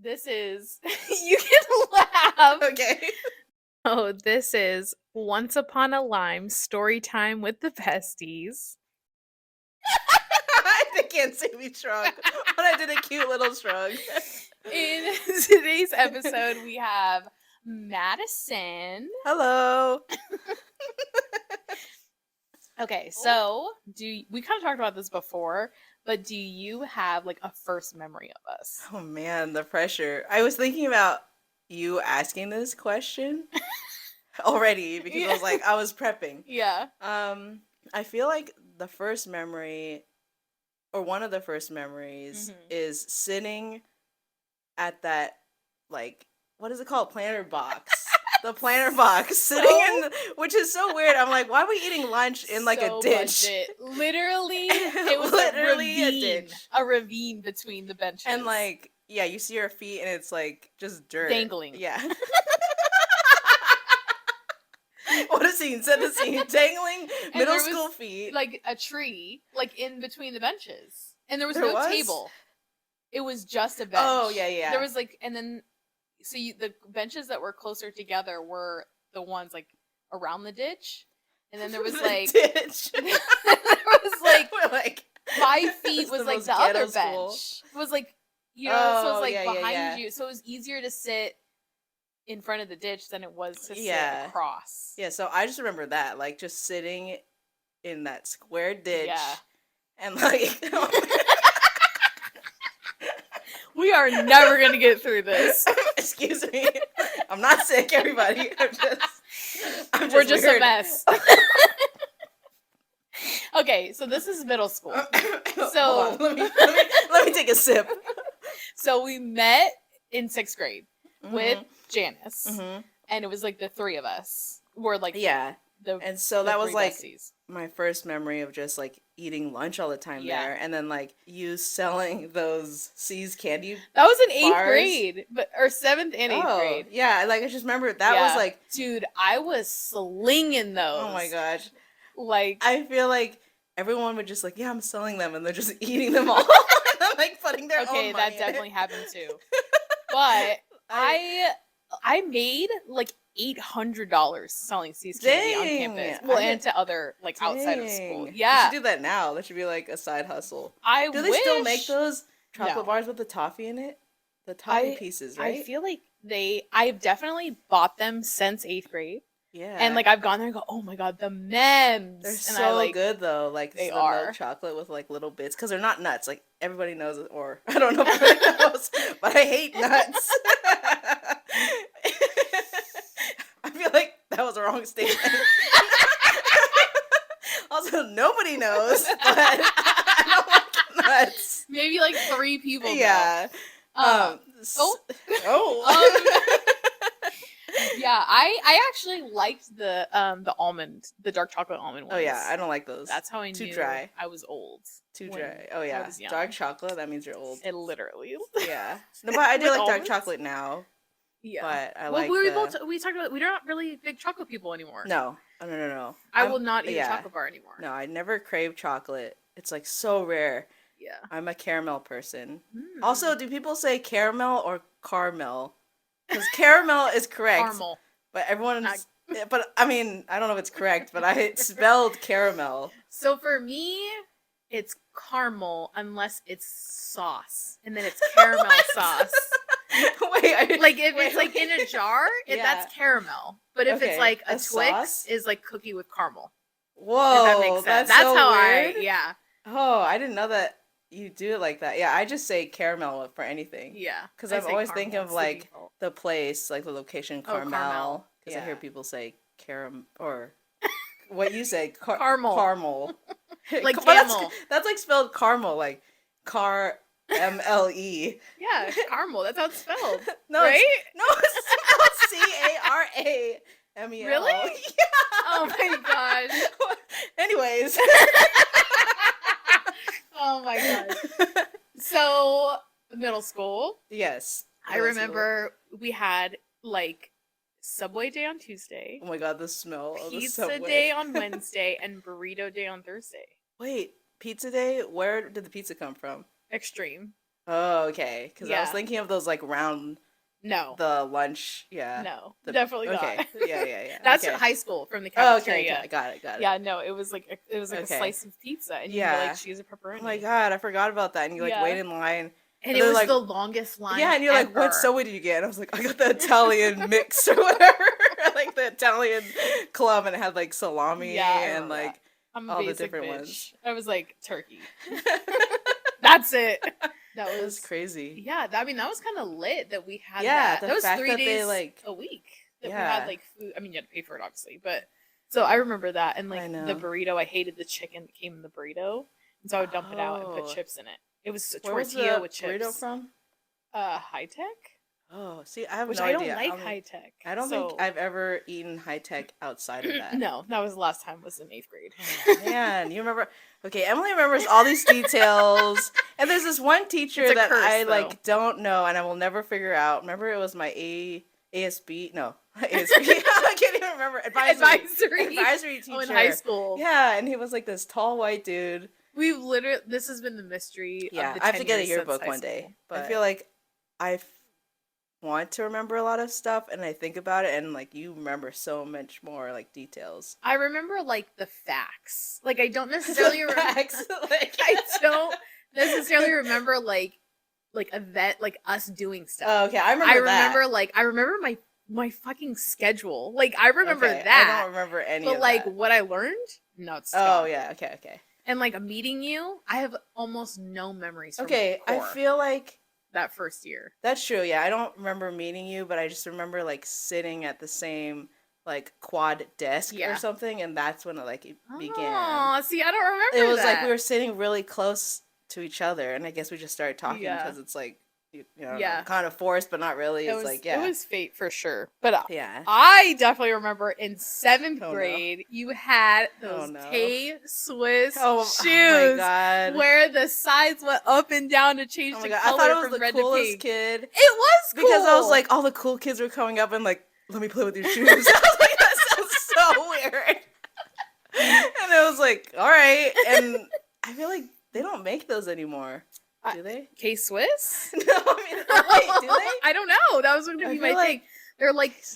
This is you can laugh. Okay. Oh, this is Once Upon a Lime Story Time with the Besties. They can't see me shrug, but I did a cute little shrug. In today's episode, we have Madison. Hello. Okay, so we kind of talked about this before, but do you have like a first memory of us? Oh man, the pressure. I was thinking about you asking this question already because I was prepping. Yeah. I feel like the first memory, or one of the first memories, is sitting at that, like, what is it called? Planter box. The planter box. Sitting in, which is so weird. I'm like, why are we eating lunch in like a ditch? Budget. Literally, it was literally a ditch. A ravine between the benches. And like, yeah, you see your feet and it's like just dirt. Dangling. Yeah. What a scene. Set the scene. Dangling middle school feet. Like a tree, like in between the benches. And there was no table. It was just a bench. Oh, yeah. There was like, and then, so the benches that were closer together were the ones like around the ditch. And then there was like, ditch. there was like, we're like 5 feet was like the other bench. It was like, you know, so it was like behind you. So it was easier to sit in front of the ditch than it was to sit across. Yeah, so I just remember that, like, just sitting in that square ditch. Yeah. And like... We are never going to get through this. Excuse me. I'm not sick, everybody. We're just weird. A mess. Okay, so this is middle school. So let me take a sip. So we met in 6th grade with Janice, and it was like the 3 of us were like and so that was like my first memory of just like eating lunch all the time there, and then like you selling those C's candy. That was in 8th grade, or 7th and 8th grade. Yeah, like I just remember that was like, dude, I was slinging those. Oh my gosh, like I feel like everyone would just like, yeah, I'm selling them, and they're just eating them all, and I'm like putting their own money that definitely happened too. But I made like $800 selling C's candy on campus. Well, and to other like outside of school. Yeah, you should do that now. That should be like a side hustle. Do they still make those chocolate bars with the toffee in it? The toffee pieces, right? I feel like I've definitely bought them since 8th grade. Yeah, and like I've gone there and go, oh my god, the memes. They're so good though. Like they are milk chocolate with like little bits because they're not nuts. Like everybody knows it, or I don't know if everybody knows, but I hate nuts. I feel like that was a wrong statement. Also, nobody knows, but I don't like nuts. Maybe like 3 people. Yeah. Yeah, I actually liked the dark chocolate almond ones. Oh yeah, I don't like those. That's how I knew dry. I was old. Too dry. Oh yeah, dark chocolate. That means you're old. It literally is. Yeah, no, but I do like dark chocolate now. Yeah, but I like. We talked about we're not really big chocolate people anymore. No. I will not eat a chocolate bar anymore. No, I never crave chocolate. It's like so rare. Yeah, I'm a caramel person. Also, do people say caramel or caramel? Because caramel is correct. Caramel. But but I mean, I don't know if it's correct, but I spelled caramel. So for me, it's caramel unless it's sauce, and then it's caramel sauce. Wait, like if it's like in a jar, that's caramel. But if it's like a Twix, sauce? Is like cookie with caramel. Whoa, if that makes sense. That's so how weird. Yeah. Oh, I didn't know that you do it like that. Yeah, I just say caramel for anything. Yeah, because I'm always thinking of like the place, like the location, Carmel. Because I hear people say or what you say, caramel. Like camel. That's like spelled caramel, like MLE. Yeah, caramel. That's how it's spelled. No, right? It's spelled CARAMEL. Really? Yeah. Oh my gosh. Anyways. Oh my god. So middle school. Yes. I remember we had like Subway day on Tuesday. Oh my god, the smell of the Pizza Subway. day on Wednesday and burrito day on Thursday. Wait, pizza day? Where did the pizza come from? Extreme. Oh, okay. Because I was Yeah. thinking of those like round No. the lunch. Yeah. No. The, Definitely okay. not. Yeah. That's okay. high school from the Oh, cafeteria. okay. Got it. Yeah, no, it was like a Okay. slice of pizza, and you Yeah. like choose a pepperoni. Oh my god, I forgot about that. And you like Yeah. wait in line. And it they're was like, the longest line. yeah, and you're like, what ever. Subway did you get? And I was like, I got the Italian mix or whatever. Like the Italian club, and it had like salami Yeah, and like I'm a all the basic different bitch. ones. I was like, turkey. That's it. That was crazy. Yeah, I mean, that was kind of lit that we had Yeah, that. the That was fact 3 that days they, like- a week that we Yeah. had like food. I mean, you had to pay for it obviously, but so I remember that. And I like know. the burrito, I hated the chicken that came in the burrito, and so I would dump it out and put Oh. chips in it. It was a Where was tortilla the with chips. burrito from? High tech, Oh, see, I have which no I don't idea. like high tech. I don't think I've ever eaten high tech outside of that. No, that was the last time was in 8th grade. Oh, man, you remember? Okay, Emilee remembers all these details, and there's this one teacher It's a that curse, I though. like don't know, and I will never figure out. Remember, it was my ASB. No, ASB. I can't even remember. Advisory teacher. Oh, in high school. Yeah, and he was like this tall white dude. We've literally, this has been the mystery. Yeah, of the I have 10 to get a years since yearbook high one day. school, I but feel like I want to remember a lot of stuff, and I think about it, and like you remember so much more like details. I remember like the facts. Like I don't necessarily remember. Like, I don't necessarily remember like event like us doing stuff. Oh, okay, I remember my fucking schedule. Like I remember Okay, that. I don't remember any but of like that. what I learned, no, it's Oh gone. yeah, okay. And like meeting you, I have almost no memories from Okay, I core feel like that first year. that's true. Yeah, I don't remember meeting you, but I just remember like sitting at the same like quad desk Yeah. or something, and that's when it began. Oh, see, I don't remember. It was that. like we were sitting really close to each other, and I guess we just started talking Yeah. because it's like Yeah. kind of forced, but not really. It's like it was fate for sure. But yeah. I definitely remember in 7th Oh, no. grade, you had those no. K-Swiss Oh shoes my god. where the sides went up and down to change Oh the my god, color I thought it was from the red to coolest pink. kid. It was cool. Because I was like, all the cool kids were coming up and like, let me play with your shoes. I was like, that sounds so weird. And it was like, all right. And I feel like they don't make those anymore. Do they? K-Swiss? No, I mean, wait, do they? I don't know. That was going to I be feel my like- thing.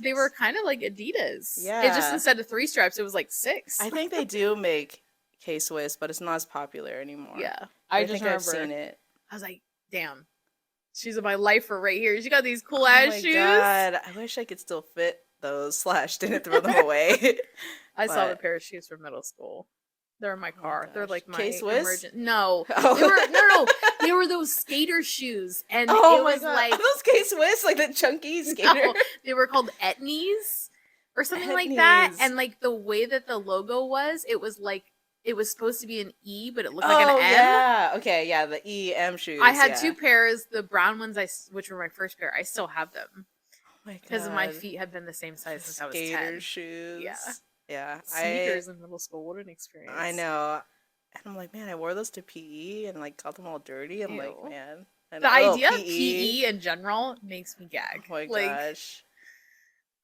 They were kind of like Adidas. Yeah. It just instead of 3 stripes, it was like 6. I think they do make K-Swiss, but it's not as popular anymore. Yeah. I just think remember. I've seen it. I was like, damn. She's my lifer right here. She got these cool Oh ass my shoes. god, I wish I could still fit those / didn't throw them away. I saw the But- pair of shoes from middle school. They're in my car. They're gosh. like my K-Swiss? emergent. No, Oh. they were no. They were those skater shoes, and Oh it my was god, like are those K-Swiss, like the chunky skater? no, they were called etnies or something like that. Etnies. And like the way that the logo was, it was like it was supposed to be an E, but it looked like an M. Yeah, okay, yeah, the EM shoes. I had yeah. 2 pairs, the brown ones, which were my first pair. I still have them Oh my because my God. feet have been the same size since I was Skater 10. shoes. Yeah. Yeah. Sneakers in middle school, what an experience! I know. And I'm like, man, I wore those to PE and like got them all dirty. I'm like, Ew. man. The idea of PE in general makes me gag. Oh my like, gosh.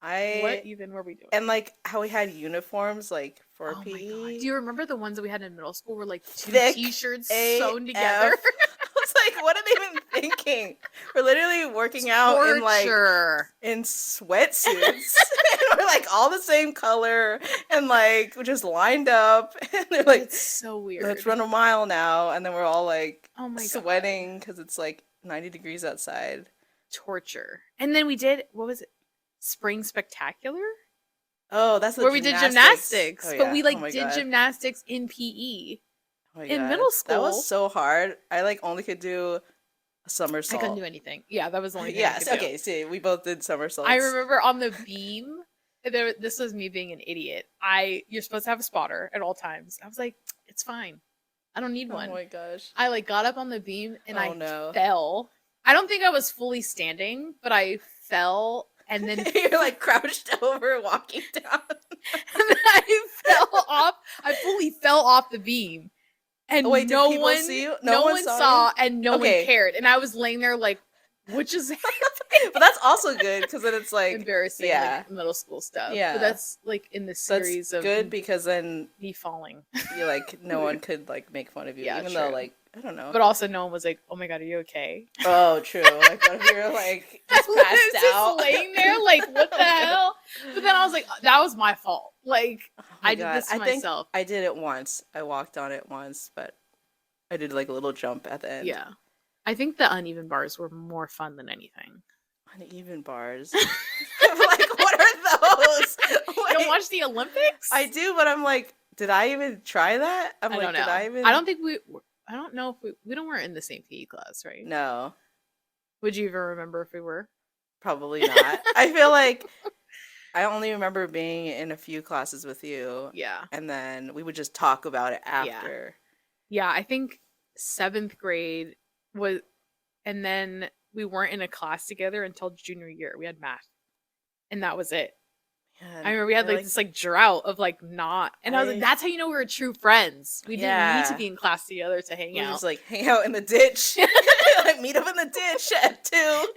what even were we doing? And like how we had uniforms like for oh PE. my god! Do you remember the ones that we had in middle school? Were like 2 Thick T-shirts AF. sewn together. I was like, what are they even thinking? We're literally working out in like Torture. in sweatsuits. And we're like all the same color and like we're just lined up and they're like, It's so weird. let's run a mile now, and then we're all like Oh my god! sweating because it's like 90 degrees outside. Torture. And then we did what was it? Spring Spectacular, Oh, that's the where we did gymnastics, Oh, but yeah. we Oh like my did God. gymnastics in PE. Oh my in God. middle That school. was so hard. I like only could do a somersault. I couldn't do anything. Yeah, that was the only thing. I Yes. could do. Okay. See, we both did somersaults. I remember on the beam. This was me being an idiot. You're supposed to have a spotter at all times. I was like, it's fine. I don't need one. Oh my gosh. I like got up on the beam and Oh, I no. fell. I don't think I was fully standing, but I fell and then You're like crouched over, walking down. and then I fell off. I fully fell off the beam. And Oh, wait, did no people one see you? no one saw and no Okay. one cared. And I was laying there like, which is But that's also good because then it's like embarrassing, yeah. like middle school stuff. Yeah. But that's like in the that's series of good because then me falling. you like no one could like make fun of you, Yeah, even though true. like I don't know. But also, no one was like, "Oh my god, are you okay?" Oh, true. Like, what if you're like just passed out, just laying there, like, what the hell? But then I was like, that was my fault. Like, Oh I God. did this to I think myself. I did it once. I walked on it once, but I did like a little jump at the end. Yeah, I think the uneven bars were more fun than anything. Uneven bars. Like, what are those? You don't watch the Olympics? I do, but I'm like, did I even try that? I don't know. I don't think I don't know if we don't weren't in the same PE class, right? No. Would you even remember if we were? Probably not. I feel like I only remember being in a few classes with you. Yeah. And then we would just talk about it after. Yeah, I think 7th grade was, and then we weren't in a class together until junior year. We had math, and that was it. Man, I remember we had like this like drought of like not, and I was like, that's how you know we were true friends. We didn't need to be in class together to hang out. Just like hang out in the ditch, like meet up in the ditch at 2.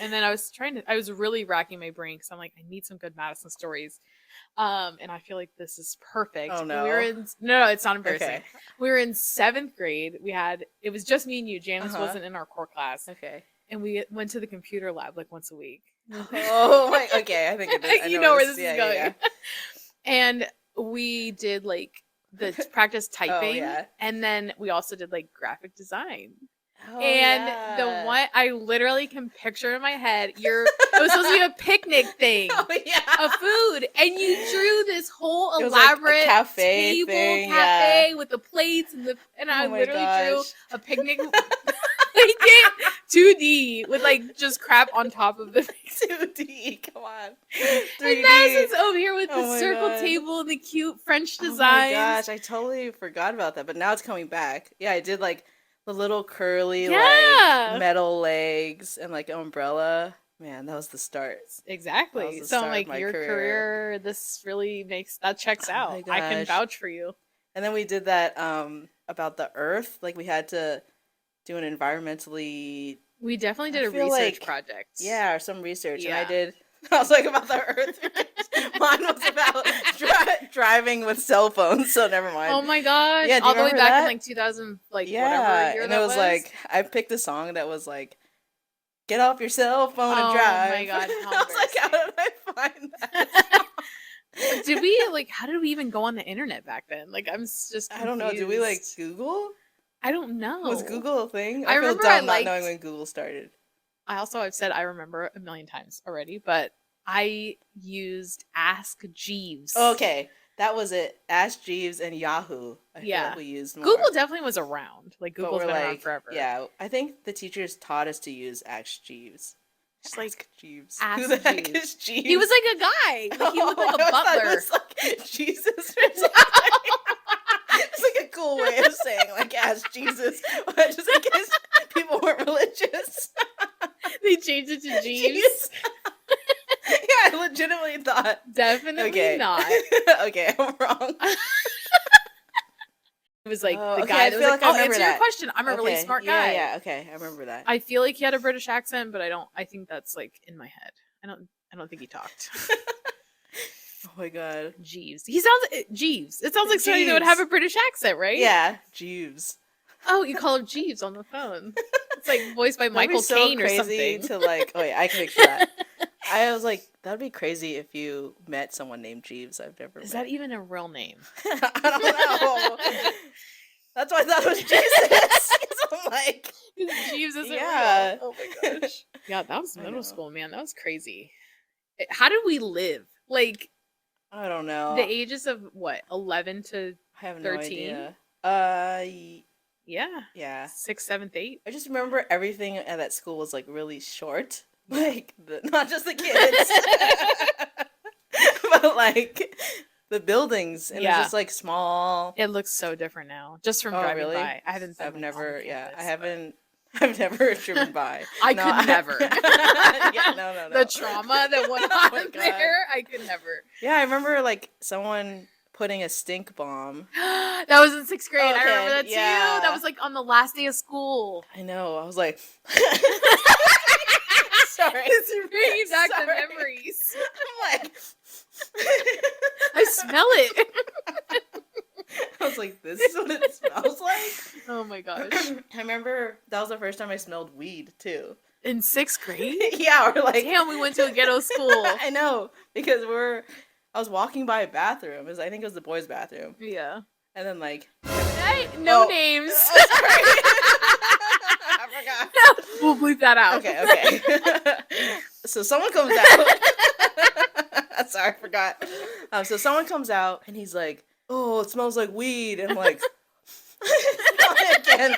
And then I was really racking my brain because I'm like, I need some good Madison stories. And I feel like this is perfect. Oh no. No, it's not embarrassing. Okay. We were in 7th grade. It was just me and you. Janice wasn't in our core class. Okay. And we went to the computer lab like once a week. Oh my, okay. I think I know where this is going. Yeah. And we did like the practice typing. And then we also did like graphic design. The one I literally can picture in my head, it was supposed to be a picnic thing of food, and you drew this whole elaborate like cafe with the plates and I literally drew a picnic like 2D with like just crap on top of the 2D. Come on, 3D. And Madison's over here with the circle table and the cute French designs. Oh my gosh, I totally forgot about that, but now it's coming back. Yeah, I did like the little curly like metal legs and like umbrella. Man, that was the start. Exactly. So I'm like, your career, this really checks out. I can vouch for you. And then we did that about the earth. Like we had to do an environmentally. We definitely did a research project. Yeah, or some research. Yeah. And I was like about the earth. Mine was about driving with cell phones, so never mind. Oh my gosh. Yeah, all the way back in like 2000, like whatever year and it was like, I picked a song that was like, get off your cell phone and drive. Oh my god. I was like, how did I find that? How did we even go on the internet back then? Like, I'm just confused. I don't know. Did we like Google? I don't know. Was Google a thing? I feel dumb not knowing when Google started. I've said I remember a million times already, but I used Ask Jeeves. Okay, that was it. Ask Jeeves and Yahoo. I feel like we used more. Google definitely was around. Like Google's been around forever. Yeah, I think the teachers taught us to use Ask Jeeves. Just like Jeeves. Ask Who the heck is Jeeves? He was like a guy. Like, he looked like a butler. It was like Jesus or something. It's like a cool way of saying like Ask Jesus, just in case people weren't religious. They changed it to Jeeves. Yeah, I legitimately thought. Definitely not. Okay, I'm wrong. It was like the guy that was like, answer your question. I'm a really smart guy. Yeah, okay, I remember that. I feel like he had a British accent, but I think that's like in my head. I don't think he talked. Oh my god. Jeeves. He sounds Jeeves. It sounds like somebody that would have a British accent, right? Yeah, Jeeves. Oh, you call him Jeeves on the phone. It's like voiced by Michael Caine or something. To like, oh yeah, I can picture that. I was like, that'd be crazy if you met someone named Jeeves. I've never. Is that even a real name? I don't know. That's why I thought it was Jesus. I'm like, Jeeves isn't real. Oh my gosh. Yeah, that was middle school, man. That was crazy. How did we live? Like, I don't know. The ages of what? 11 to 13? I have no idea. Yeah. 6, 7, 8. I just remember everything at that school was like really short. Like not just the kids, but like the buildings, and it's just like small. It looks so different now, just from driving by. I haven't. I've never driven by. I could never. No. The trauma that went on there, I could never. Yeah, I remember like someone putting a stink bomb. That was in 6th grade. I remember that too. That was like on the last day of school. I know. I was like. Sorry. It's bringing back the memories. I'm like, I smell it. I was like, this is what it smells like? the first time I smelled weed too. In 6th grade? Yeah, we're like, damn, we went to a ghetto school. I know, because I was walking by a bathroom. I think it was the boys' bathroom. Yeah. And then like, no names. Sorry. I forgot. We'll bleep that out. Okay. So someone comes out. Sorry, I forgot. So someone comes out and he's like, "Oh, it smells like weed." And I'm like, again.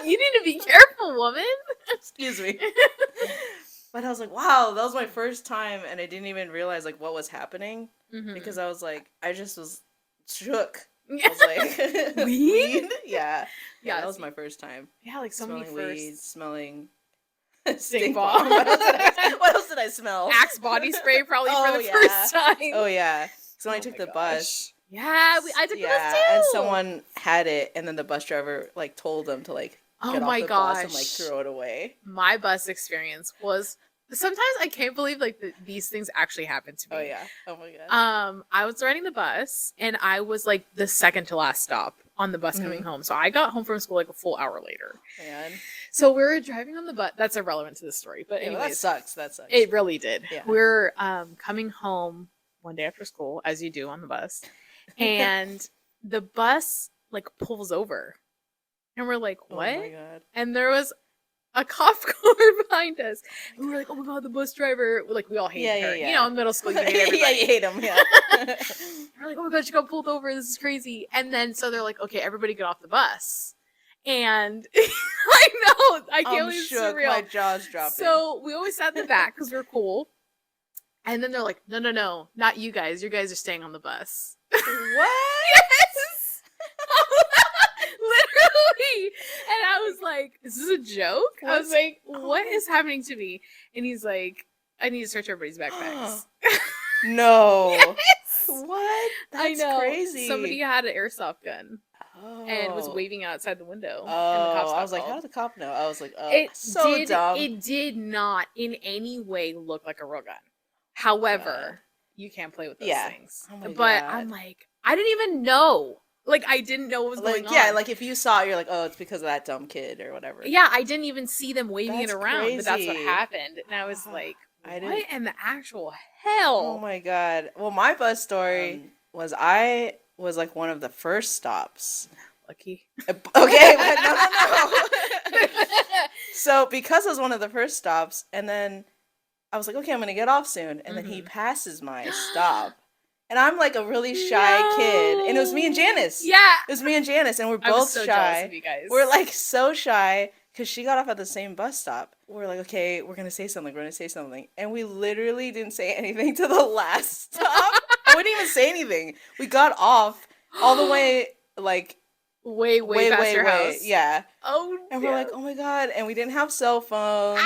You need to be careful, woman. Excuse me. But I was like, wow, that was my first time, and I didn't even realize like what was happening because I was like, I just was shook. I was like, weed? Yeah, that was my first time. Yeah, like so many firsts. Weed, smelling stink bomb. What else did I smell? Axe body spray probably for the first time. Oh yeah. So when I took the bus. Yeah, I took the bus too. And someone had it, and then the bus driver like told them to like get off the bus and like throw it away. My bus experience was sometimes I can't believe like these things actually happen to me. Oh yeah. Oh my god. I was riding the bus and I was like the second to last stop on the bus coming home. So I got home from school like a full hour later. Man. So we were driving on the bus. That's irrelevant to the story, but anyways, that sucks. That sucks. It really did. Yeah. We're coming home one day after school, as you do on the bus, and the bus like pulls over, and we're like, "What?" Oh my god. And there was a cop car behind us, and we were like, "Oh my god, the bus driver!" Like we all hate her. You know, in middle school, you hate everybody. Yeah, you hate him. Yeah. We're like, "Oh my god, she got pulled over. This is crazy." And then so they're like, "Okay, everybody get off the bus." And I know, I can't believe it's surreal. My jaw's dropping. So we always sat in the back because we were cool. And then they're like, no, not you guys. You guys are staying on the bus. What? Yes! Literally. And I was like, is this a joke? I was like, what is happening to me? And he's like, I need to search everybody's backpacks. No. Yes! What? That's I know. Crazy. Somebody had an airsoft gun. Oh. And was waving outside the window. Oh, and the cops I was like, how did the cop know? I was like, oh, dumb. It did not in any way look like a real gun. However, you can't play with those things. Oh my but God. I'm like, I didn't even know. Like, I didn't know what was going on. Yeah, like if you saw it, you're like, oh, it's because of that dumb kid or whatever. Yeah, I didn't even see them waving it around, crazy. but that's what happened. And I was like, what in the actual hell? Oh my God. Well, my bus story was I was like one of the first stops. Lucky. Okay, but no. So because I was one of the first stops, and then I was like, okay, I'm gonna get off soon, and then he passes my stop, and I'm like a really shy kid, and it was me and Janice. Yeah, it was me and Janice, and we're both I was so shy. Jealous of you guys. We're like so shy because she got off at the same bus stop. We're like, okay, we're gonna say something, and we literally didn't say anything to the last stop. I wouldn't even say anything. We got off all the way like. Way past your house. Yeah. Oh, and we're like, oh my God. And we didn't have cell phones.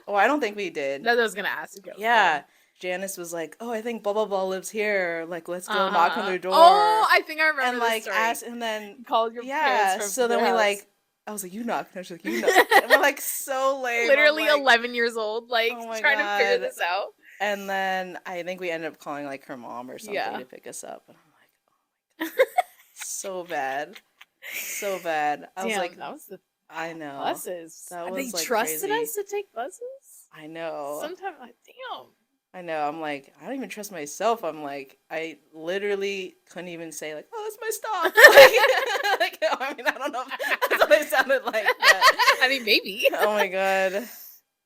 Oh, I don't think we did. That I was gonna ask you. Yeah. Janice was like, oh, I think blah blah blah lives here. Like, let's go knock on their door. Oh, I think I remember. And like story. ask, and then called your parents. From so then we house. like, I was like, you knock. And she's like, you knock. And we're like so lame. Literally like, 11 years old, like trying to figure this out. And then I think we ended up calling like her mom or something to pick us up. And I'm like, oh my God, so bad. So bad. I was like, that was the I know buses. That was they like trusted crazy. us to take buses. I know. Sometimes, like, damn. I know. I'm like, I don't even trust myself. I'm like, I literally couldn't even say like, oh, that's my stop. Like, I mean, I don't know. That's what it sounded like. But, I mean, maybe. Oh my God.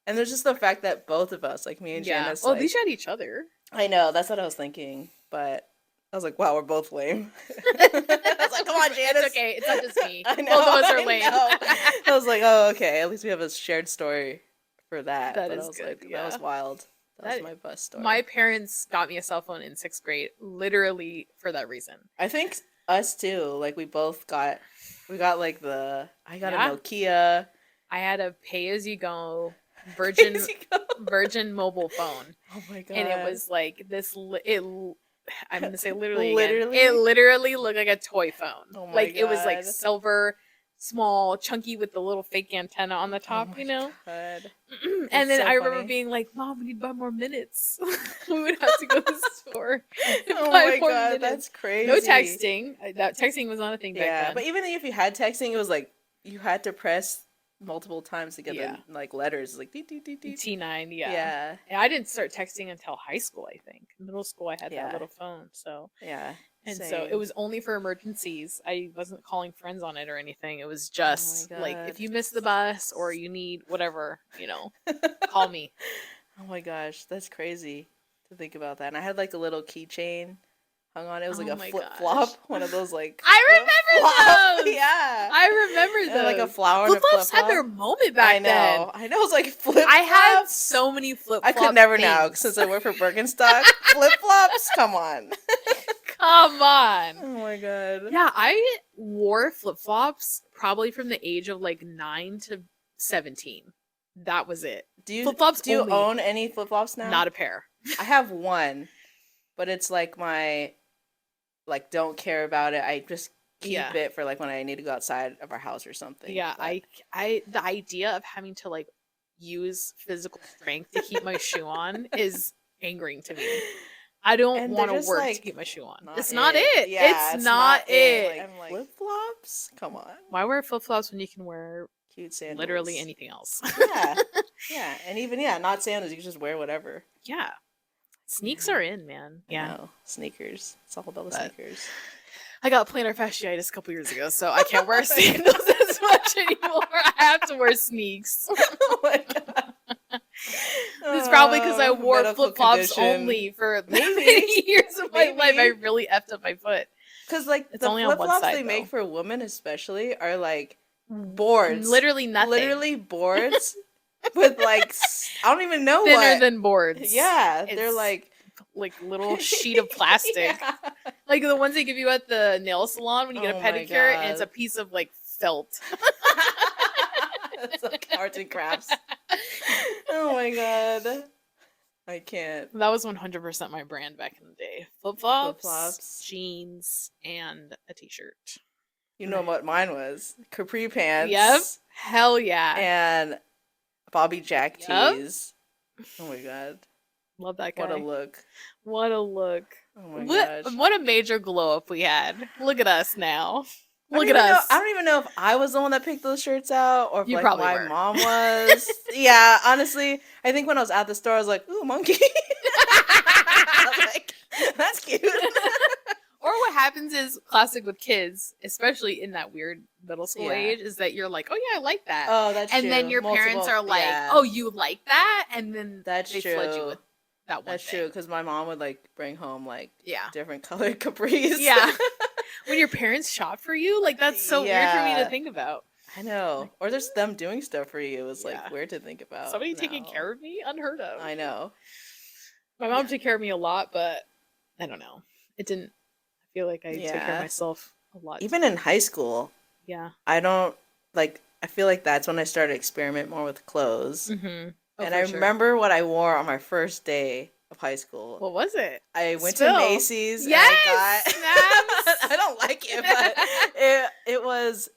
And there's just the fact that both of us, like me and Janice, well, at least you had each other. I know. That's what I was thinking, but. I was like, wow, we're both lame. I was like, come on, Janice. It's okay. It's not just me. I know, both of us are lame. I was like, oh, okay. At least we have a shared story for that. That but is I was good. like, that was wild. That was my bus story. My parents got me a cell phone in 6th grade, literally for that reason. I think us too. Like we got like I got a Nokia. I had a pay-as-you-go Virgin mobile phone. Oh my God. And it was like this, I'm going to say literally again. It literally looked like a toy phone. Oh my God. It was like silver, small, chunky with the little fake antenna on the top, you know? God. And then so I remember funny. being like, Mom, we need to buy more minutes. We would have to go to the store. Oh my God, that's crazy. No texting. That texting was not a thing back then. But even if you had texting, it was like you had to press multiple times to get the like letters, like T9, yeah. And I didn't start texting until high school, I think. In middle school, I had that little phone, so so it was only for emergencies. I wasn't calling friends on it or anything. It was just like if you miss the bus or you need whatever, call me. Oh my gosh, that's crazy to think about that. And I had like a little keychain hung on. It was like a flip flop, one of those like. I remember those. Yeah, I remember those. Like a flower. Flip flops had their moment back then. I know. It was like flip flops. I had so many flip flops. I could never now since I work for Birkenstock. Flip flops, come on. Come on. Oh my god. Yeah, I wore flip flops probably from the age of like 9 to 17. That was it. Do you only. Own any flip flops now? Not a pair. I have one, but it's like my don't care about it. I just keep it for like when I need to go outside of our house or something. Yeah, but... I the idea of having to like use physical strength to keep my shoe on is angering to me. I don't want to work to keep my shoe on. It's not it. Yeah, it's not it. Like, I'm like, flip flops? Come on. Why wear flip flops when you can wear cute sandals? Literally anything else. Yeah, and even not sandals. You can just wear whatever. Yeah, sneaks are in, man. Yeah, sneakers. It's all about the sneakers. I got plantar fasciitis a couple years ago, so I can't wear sandals as much anymore. I have to wear sneaks. Oh my god. It's probably because I wore flip flops only for many years of my life. I really effed up my foot. Because like it's the flip flops they make for women, especially, are like boards. Literally nothing. Literally boards with like I don't even know thinner than boards. Yeah, they're like little sheet of plastic, like the ones they give you at the nail salon when you get a pedicure, and it's a piece of like felt. It's like arts and crafts. Oh my god. I can't. That was 100% my brand back in the day. Flip-flops, jeans, and a t-shirt. You know what mine was? Capri pants. Yep. Hell yeah. And Bobby Jack tees. Oh my god. Love that guy. What a look. What a look. Oh my gosh. What a major glow up we had. Look at us now. Look at us. I don't even know if I was the one that picked those shirts out or if you like probably my were. mom was. Yeah, honestly, I think when I was at the store, I was like, ooh, monkey. I was like, that's cute. Or what happens is classic with kids, especially in that weird middle school age, is that you're like, oh yeah, I like that. Oh, that's true. And then your parents are like, oh, you like that? And then they flood you with that one That's thing. true, because my mom would like bring home like different colored capris. Yeah. When your parents shop for you, like that's so weird for me to think about. I know. Or just them doing stuff for you is like weird to think about. Somebody taking care of me? Unheard of. I know. My mom took care of me a lot, but I don't know. It didn't. I feel like I took care of myself a lot. Even in high school. Yeah. I don't like. I feel like that's when I started to experiment more with clothes. Mm-hmm. And I remember what I wore on my first day of high school. What was it? I went to Macy's. Yes! And I got. I don't like it, but it was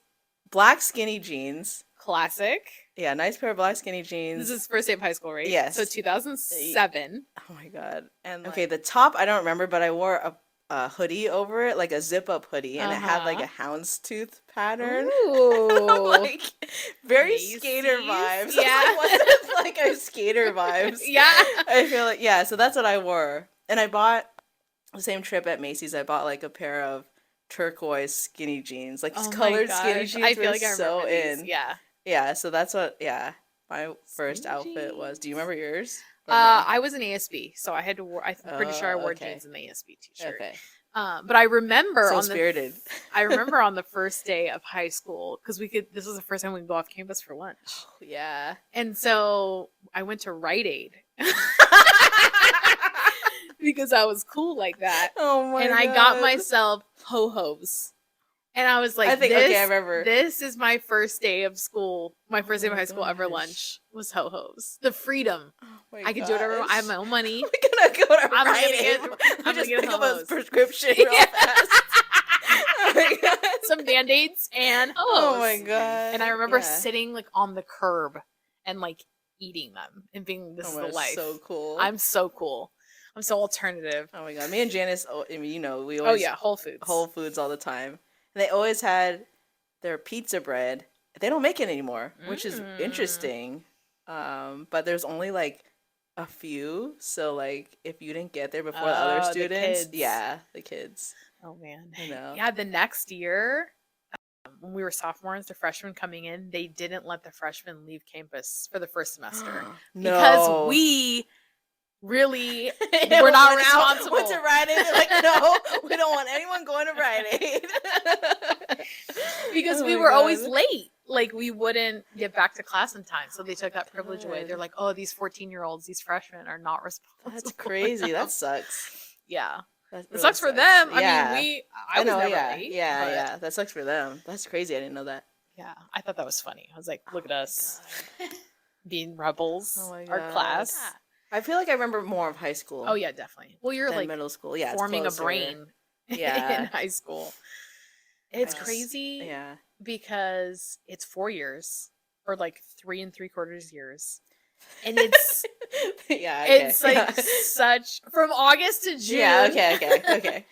black skinny jeans. Classic. Yeah, nice pair of black skinny jeans. This is first day of high school, right? Yes. So 2007. Oh my god. And okay, the top I don't remember, but I wore a hoodie over it, like a zip-up hoodie, and it had like a houndstooth pattern. Ooh. Like very skater vibes. Yeah. Like a skater vibes. Yeah. I feel like so that's what I wore. And I bought the same trip at Macy's, I bought like a pair of turquoise skinny jeans. Like these colored skinny jeans. I feel like I so remember in. These. Yeah. Yeah, so that's what my first outfit was. Do you remember yours? I was an ASB, so I had to wear. I'm pretty sure I wore jeans in the ASB t-shirt. Okay. But I remember spirited. I remember on the first day of high school because this was the first time we could go off campus for lunch. Oh, yeah. And so I went to Rite Aid because I was cool like that. Oh my god! And I got myself ho-hos. And I was like, I remember. This is my first day of school. My first day of high school ever lunch was ho-hos. The freedom. Oh I could do whatever. I have my own money. We're going to go to Rite Aid. I'm just pick up a prescription real fast. Oh my god. Some Band-Aids and ho-hos. Oh my god. And I remember sitting like on the curb and like eating them and being, this is the life. So cool. I'm so cool. I'm so alternative. Oh my god. Me and Janice, we always. Whole Foods. Whole Foods all the time. And they always had their pizza bread they don't make it anymore, which is interesting. But there's only like a few, so like if you didn't get there before the other students, the kids. Oh man, I know. Yeah, the next year, when we were sophomores, the freshmen coming in, they didn't let the freshmen leave campus for the first semester because we really were not responsible. Went to Rite Aid. Like, no, we don't want anyone going to Rite Aid. Because we were always late. Like, we wouldn't get back to class in time. So they took that privilege away. They're like, oh, these 14-year-olds, these freshmen are not responsible. That's crazy. That sucks. Yeah. That really sucks for them. I mean, I was never late. Yeah. That sucks for them. That's crazy. I didn't know that. Yeah. I thought that was funny. I was like, look at us being rebels. Our class. Yeah. I feel like I remember more of high school. Oh, yeah, definitely. Well, you're like middle school. Yeah, forming a brain in high school. It's crazy. Yeah. Because it's 4 years or like 3 3/4 years. And it's it's like such from August to June. Yeah, okay.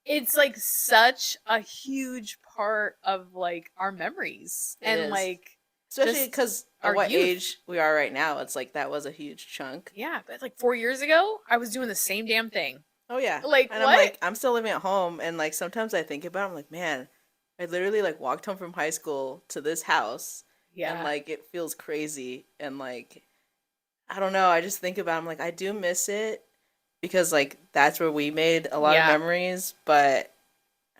It's like such a huge part of like our memories. And like especially because of what age we are right now, it's like that was a huge chunk. Yeah, but like 4 years ago, I was doing the same damn thing. Oh yeah. Like and what? I'm still living at home, and like sometimes I think about it, I'm like, man, I literally like walked home from high school to this house. Yeah. And like it feels crazy, and like I don't know, I just think about it, I'm like I do miss it because like that's where we made a lot of memories, but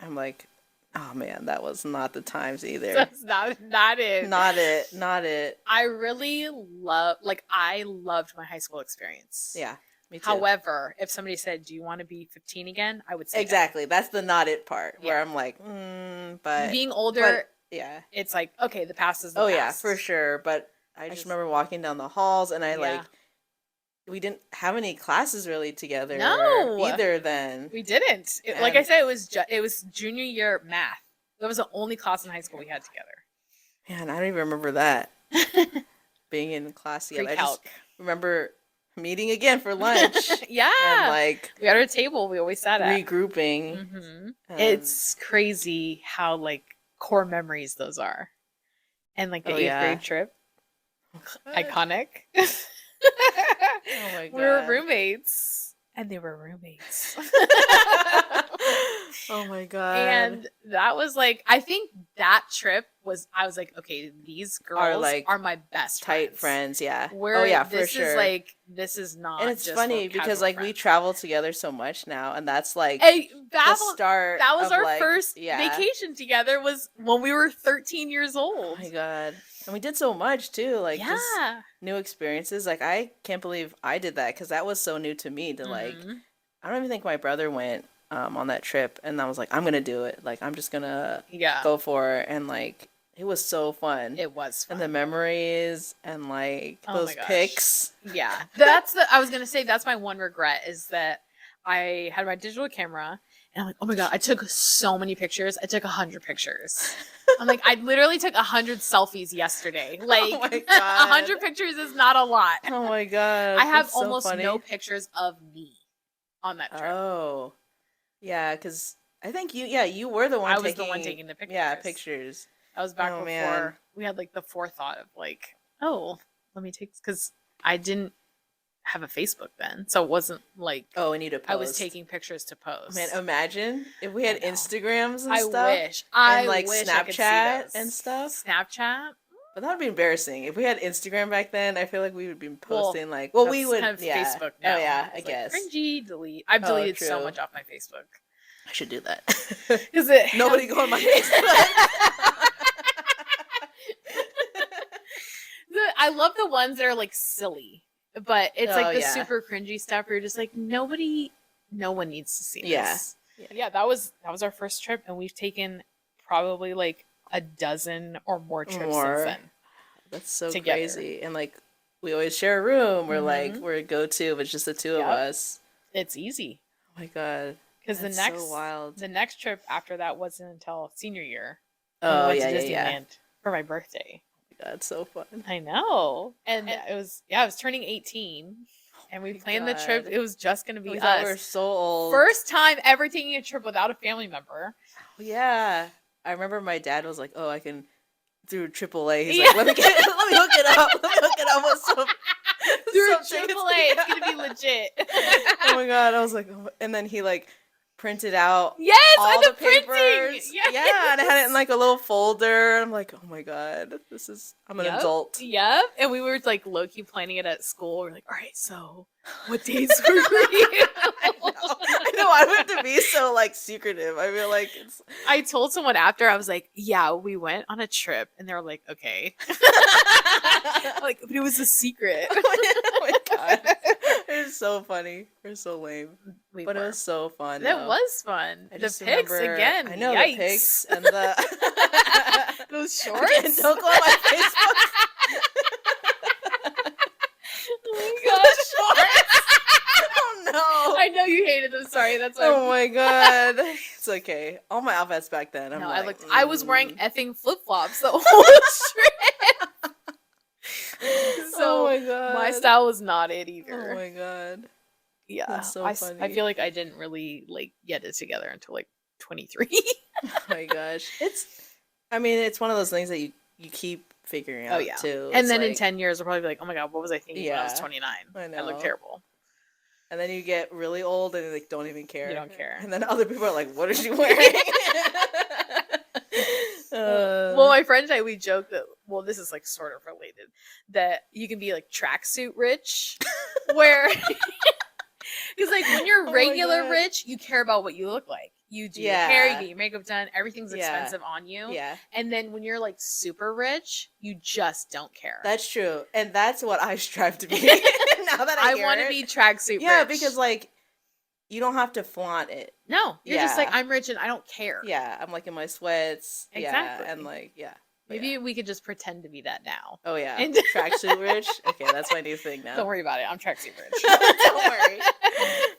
I'm like, oh man, that was not the times either. That's not it. Not it. I really I loved my high school experience. Yeah, me too. However, if somebody said, "Do you want to be 15 again?" I would say exactly. That's the not it part where I'm like, but being older, yeah, it's like okay, the past is the past. Yeah, for sure. But I just remember walking down the halls, and I like. We didn't have any classes really together. No, either. Then we didn't. Like I said, it was junior year math. That was the only class in high school we had together. Man, I don't even remember that being in class together. I just remember meeting again for lunch. Yeah, and like we had our table. We always sat at regrouping. Mm-hmm. It's crazy how like core memories those are, and like the 8th grade trip, iconic. Oh my God. We were roommates, and they were roommates. Oh my God. And that was like, I think that trip I was like, okay, these girls are my best tight friends. Yeah. For sure. This is not. And it's just funny because like we travel together so much now, and that's like the start. That was our first vacation together. Was when we were 13 years old. Oh my God. And we did so much too, like just new experiences. Like I can't believe I did that because that was so new to me. To like, I don't even think my brother went on that trip, and I was like, I'm gonna do it. Like I'm just gonna go for it, and like it was so fun. It was fun. And the memories and like those pics. Yeah, I was gonna say that's my one regret is that I had my digital camera. And I'm like, oh my God, I took so many pictures. I took 100 pictures. I'm like, I literally took 100 selfies yesterday. Like, 100 pictures is not a lot. Oh my God. I have almost no pictures of me on that trip. Oh. Yeah, because I think you were the one I was the one taking the pictures. Yeah, pictures. I was back before we had like the forethought of like, oh, let me take, because I didn't have a Facebook then, so it wasn't like we need to post. I was taking pictures to post. Man, imagine if we had Instagrams and stuff. I wish Snapchat I could see those. And stuff. Snapchat. But that would be embarrassing if we had Instagram back then. I feel like we would be posting we would kind of Facebook now. Oh yeah, I guess. guess. Cringy, delete. I've deleted so much off my Facebook. I should do that. Is it nobody go on my Facebook? I love the ones that are like silly. But it's like the super cringy stuff where you're just like, no one needs to see this. Yeah, that was our first trip, and we've taken probably like a dozen or more trips since then. That's so crazy. And like we always share a room. We're like we're a go-to, but it's just the two of us. It's easy. Oh my God. Because the next trip after that wasn't until senior year. Oh we went to Disneyland for my birthday. That's so fun. I know. And it was I was turning 18 and we planned the trip. It was just going to be us. We were so old. First time ever taking a trip without a family member. Yeah. I remember my dad was like, "Oh, through AAA. He's like, let me hook it up. Let me hook it up with some. Through AAA, it's gonna be legit. Oh my god! I was like, oh. And then he like printed out all the papers. Yes. Yeah, and I had it in like a little folder. I'm like, oh my god, I'm an adult. Yep. And we were like low key planning it at school. We're like, all right, so what days were we? I know. I want to be so like secretive. I feel like it's. I told someone after, I was like, yeah, we went on a trip, and they were like, okay. Like, but it was a secret. Oh my god, it's so funny. We're so lame, but it was so fun. It was fun. The pics again. I know yikes. the pics and the those shorts. Again, don't go on my Facebook. Oh my gosh, shorts. Oh no! I know you hated them. Sorry, that's why. Oh my god, it's okay. All my outfits back then. I was wearing effing flip flops the whole trip. So oh my god, my style was not it either. Oh my god. Yeah, that's so funny. I feel like I didn't really like get it together until like 23. Oh my gosh, it's one of those things that you keep figuring out too. And then in 10 years, we'll probably be like, oh my god, what was I thinking when I was 29? I know. I look terrible. And then you get really old and like don't even care. You don't care. And then other people are like, what is she wearing? Well, my friend and I, we joke that, well, this is like sort of related, that you can be like tracksuit rich, where, because like when you're regular rich, you care about what you look like. You do your hair, you get your makeup done, everything's expensive on you. Yeah. And then when you're like super rich, you just don't care. That's true. And that's what I strive to be. Now that I want to be tracksuit rich. Yeah, because like you don't have to flaunt it. No, you're just like, I'm rich and I don't care. Yeah, I'm like in my sweats. Exactly. Yeah, and like, maybe we could just pretend to be that now. Oh yeah, tracksuit rich. Okay, that's my new thing now. Don't worry about it. I'm tracksuit rich. Don't worry.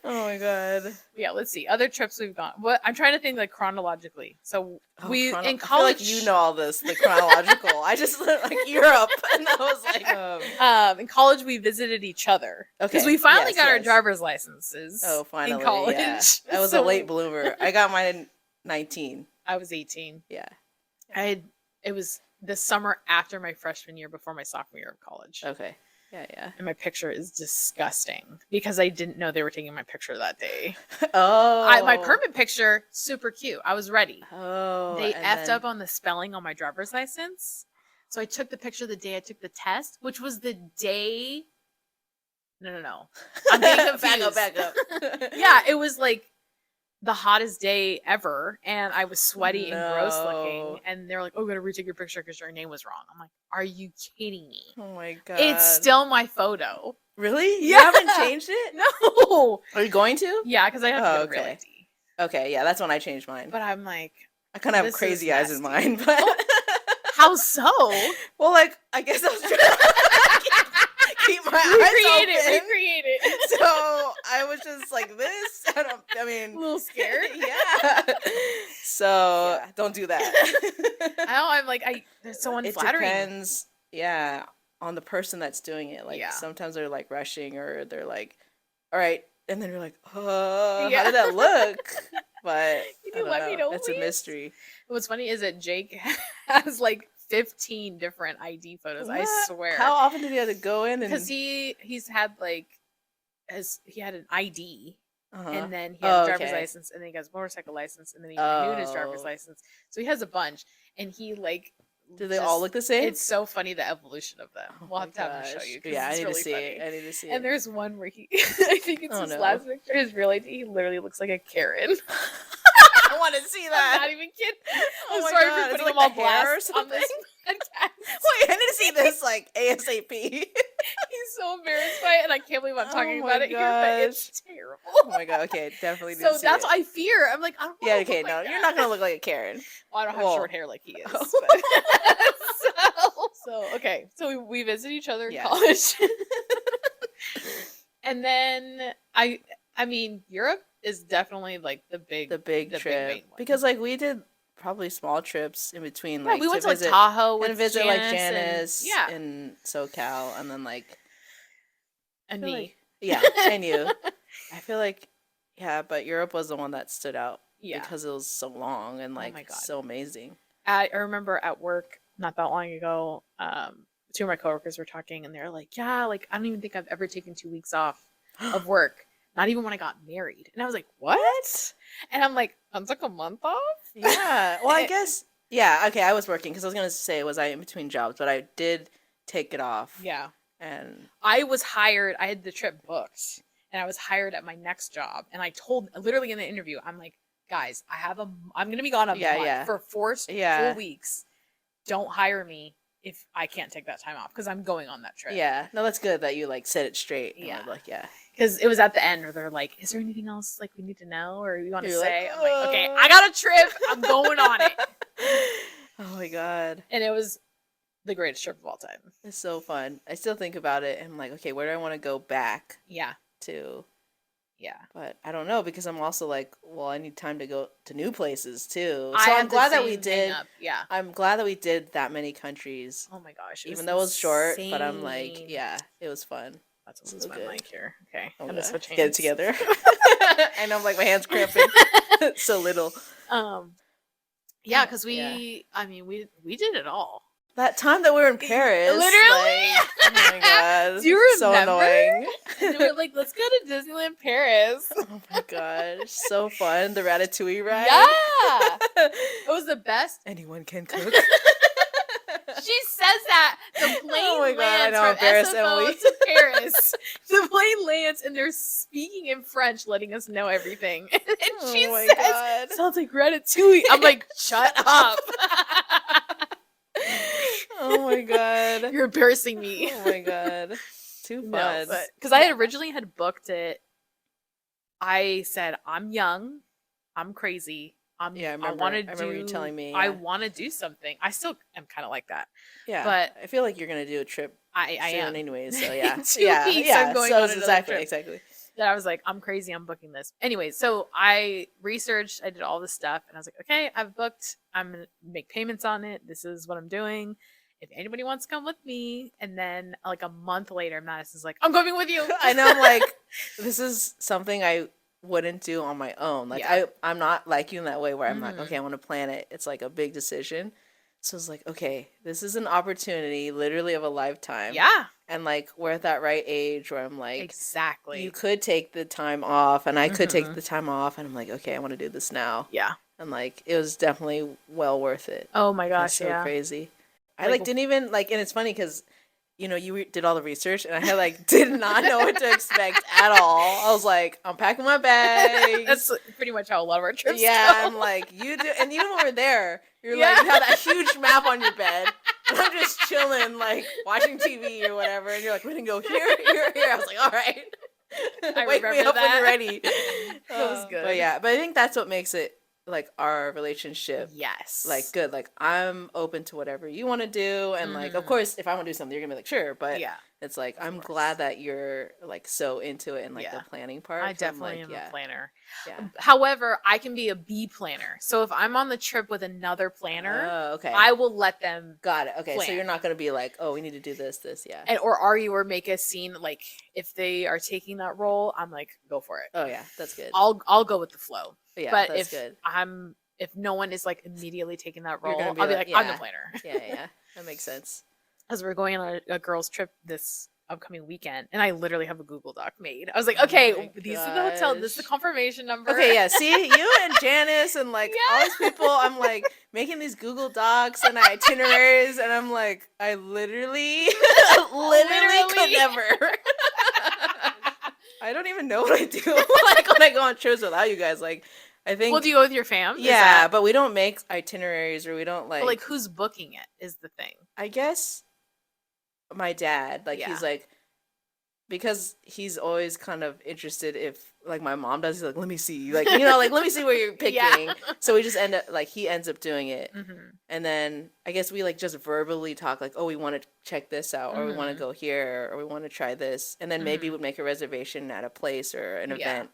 Oh my god. Yeah, let's see other trips we've gone. What I'm trying to think like chronologically. So in college, I feel like you know all this, the chronological. I just like Europe, and I was like, in college we visited each other because we finally got our driver's licenses. Oh, finally! In college, I was a late bloomer. I got mine in 19. I was 18. Yeah, It was the summer after my freshman year, before my sophomore year of college. Okay. Yeah. And my picture is disgusting because I didn't know they were taking my picture that day. Oh. My permit picture, super cute. I was ready. Oh. They effed up on the spelling on my driver's license. So I took the picture the day I took the test, which was the day. No. I'm getting confused. Back up. Yeah, it was like the hottest day ever, and I was sweaty and gross looking, and they're like, oh, we gotta retake your picture because your name was wrong. I'm like, are you kidding me? Oh my god. It's still my photo. Really? Yeah. You haven't changed it? No. Are you going to? Yeah, because I have to get real ID. Okay, yeah, that's when I changed mine. But I'm like, I kind of have crazy eyes in mine, but how so? Well, like, I guess I was trying to keep my eyes open. Recreate it. So I was just like this. I mean, a little scared. Yeah. So don't do that. I'm like, there's so unflattering. It depends. Yeah, on the person that's doing it. Like sometimes they're like rushing, or they're like, all right, and then you're like, how did that look? But can you let me know? It's a mystery. What's funny is that Jake has like 15 different ID photos. What? I swear. How often did he have to go in? Because he's had like, he had an ID, and then he had a driver's license, and then he got his motorcycle license, and then he renewed his driver's license. So he has a bunch, and he like. Do they all look the same? It's so funny, the evolution of them. We'll have to have him show you. Yeah, I need really to see it. I need to see it. And there's one where he, I think it's his last picture, his real ID, he literally looks like a Karen. I want to see that. I'm not even kidding. I'm sorry for putting him on blast on this podcast. Wait, I need to see this like ASAP. He's so embarrassed by it, and I can't believe I'm talking about it here, but it's terrible. Oh my god, okay, definitely. So that's what I fear. I'm like, I don't want to look like you're not gonna look like a Karen. Well, I don't have short hair like he is. Okay, so we visit each other in college, and then I mean, Europe is definitely like the big trip because like we did probably small trips in between. Like we went to like Tahoe with visit Janice like Janice in SoCal, and then like and me, and you. I feel like but Europe was the one that stood out because it was so long and like so amazing. I remember at work not that long ago, two of my coworkers were talking, and they're like, yeah, like, I don't even think I've ever taken 2 weeks off of work. Not even when I got married. And I was like, what? And I'm like, I took a month off? Yeah. Well, I guess, yeah, okay, I was working, because I was going to say, was I in between jobs, but I did take it off. Yeah. And I was hired, I had the trip booked, and I was hired at my next job. And I told, literally in the interview, I'm like, guys, I'm going to be gone a month for 4 full weeks. Don't hire me if I can't take that time off, because I'm going on that trip. Yeah. No, that's good that you, like, said it straight. Yeah. Like, yeah. Because it was at the end where they're like, is there anything else, like, we need to know or you want to say? Like, I'm like, okay, I got a trip. I'm going on it. Oh, my God. And it was the greatest trip of all time. It's so fun. I still think about it, and I'm like, okay, where do I want to go back to? Yeah. But I don't know, because I'm also like, well, I need time to go to new places too. So I'm glad that we did. Yeah. I'm glad that we did that many countries. Oh my gosh. Even though it was short, but I'm like, yeah, it was fun. That's what's my mic here. Okay. I'm gonna switch hands. Get it together. I know, I'm like, my hands cramping. So little. Yeah, because I mean, we did it all. That time that we were in Paris. Literally. Like, oh my God. Do you remember? So annoying. And we were like, let's go to Disneyland Paris. Oh my gosh. So fun. The Ratatouille ride. Yeah. It was the best. Anyone can cook. She says that. The plane lands from Paris, SFO Emily. to Paris. The plane lands and they're speaking in French, letting us know everything. And she says, sounds like Ratatouille. I'm like, shut up. Oh my God. You're embarrassing me. Oh my God. Too fun. Because I had originally had booked it. I said, I'm young. I'm crazy. I remember you telling me. Yeah. I want to do something. I still am kind of like that. Yeah. But I feel like you're going to do a trip I am. anyways. So yeah. In 2 weeks, I'm going on another trip. Exactly. That I was like, I'm crazy. I'm booking this. Anyways, so I researched. I did all this stuff. And I was like, okay, I've booked. I'm going to make payments on it. This is what I'm doing. If anybody wants to come with me. And then like a month later, Madison's like, I'm coming with you. I know. I'm like, this is something I wouldn't do on my own. Like I'm not like you in that way where I'm like, okay, I want to plan it. It's like a big decision. So it's like, okay, this is an opportunity literally of a lifetime. Yeah. And like we're at that right age where I'm like, exactly. You could take the time off and I could take the time off and I'm like, okay, I want to do this now. Yeah. And like it was definitely well worth it. Oh my gosh, so crazy. I like didn't even like, and it's funny because you know, you did all the research, and I had like did not know what to expect at all. I was like, I'm packing my bags. That's pretty much how a lot of our trips go. I'm like, you do, and even when we're there, you're like, you have that huge map on your bed, and I'm just chilling, like watching TV or whatever, and you're like, we're gonna go here, here, here. I was like, all right, wake me up when you're ready. That was good. But I think that's what makes it like our relationship like good. Like I'm open to whatever you want to do, and like of course if I want to do something you're gonna be like sure, but it's like I'm glad that you're like so into it and like the planning part. I definitely am a planner. However, I can be a B planner, so if I'm on the trip with another planner, I will let them plan. So you're not gonna be like, oh, we need to do this and or argue or make a scene. Like if they are taking that role, I'm like, go for it. Oh yeah, that's good. I'll go with the flow. But if good. if no one is like immediately taking that role, I'll be like, I'm the planner. Yeah, that makes sense. Because we're going on a girls' trip this upcoming weekend, and I literally have a Google Doc made. I was like, okay, these are the hotel. This is the confirmation number. Okay, yeah. See, you and Janice and like all these people. I'm like making these Google Docs and itineraries, and I'm like, I literally could never. I don't even know what I do like when I go on trips without you guys. Like, I think. Well, do you go with your fam? Yeah, but we don't make itineraries or we don't like. But like, who's booking it is the thing. I guess my dad, like, he's like, because he's always kind of interested if like my mom does. He's like, let me see, like, you know, like let me see where you're picking. So we just end up like he ends up doing it, and then I guess we like just verbally talk like, oh, we want to check this out, or we want to go here, or we want to try this, and then maybe we'd make a reservation at a place or an event,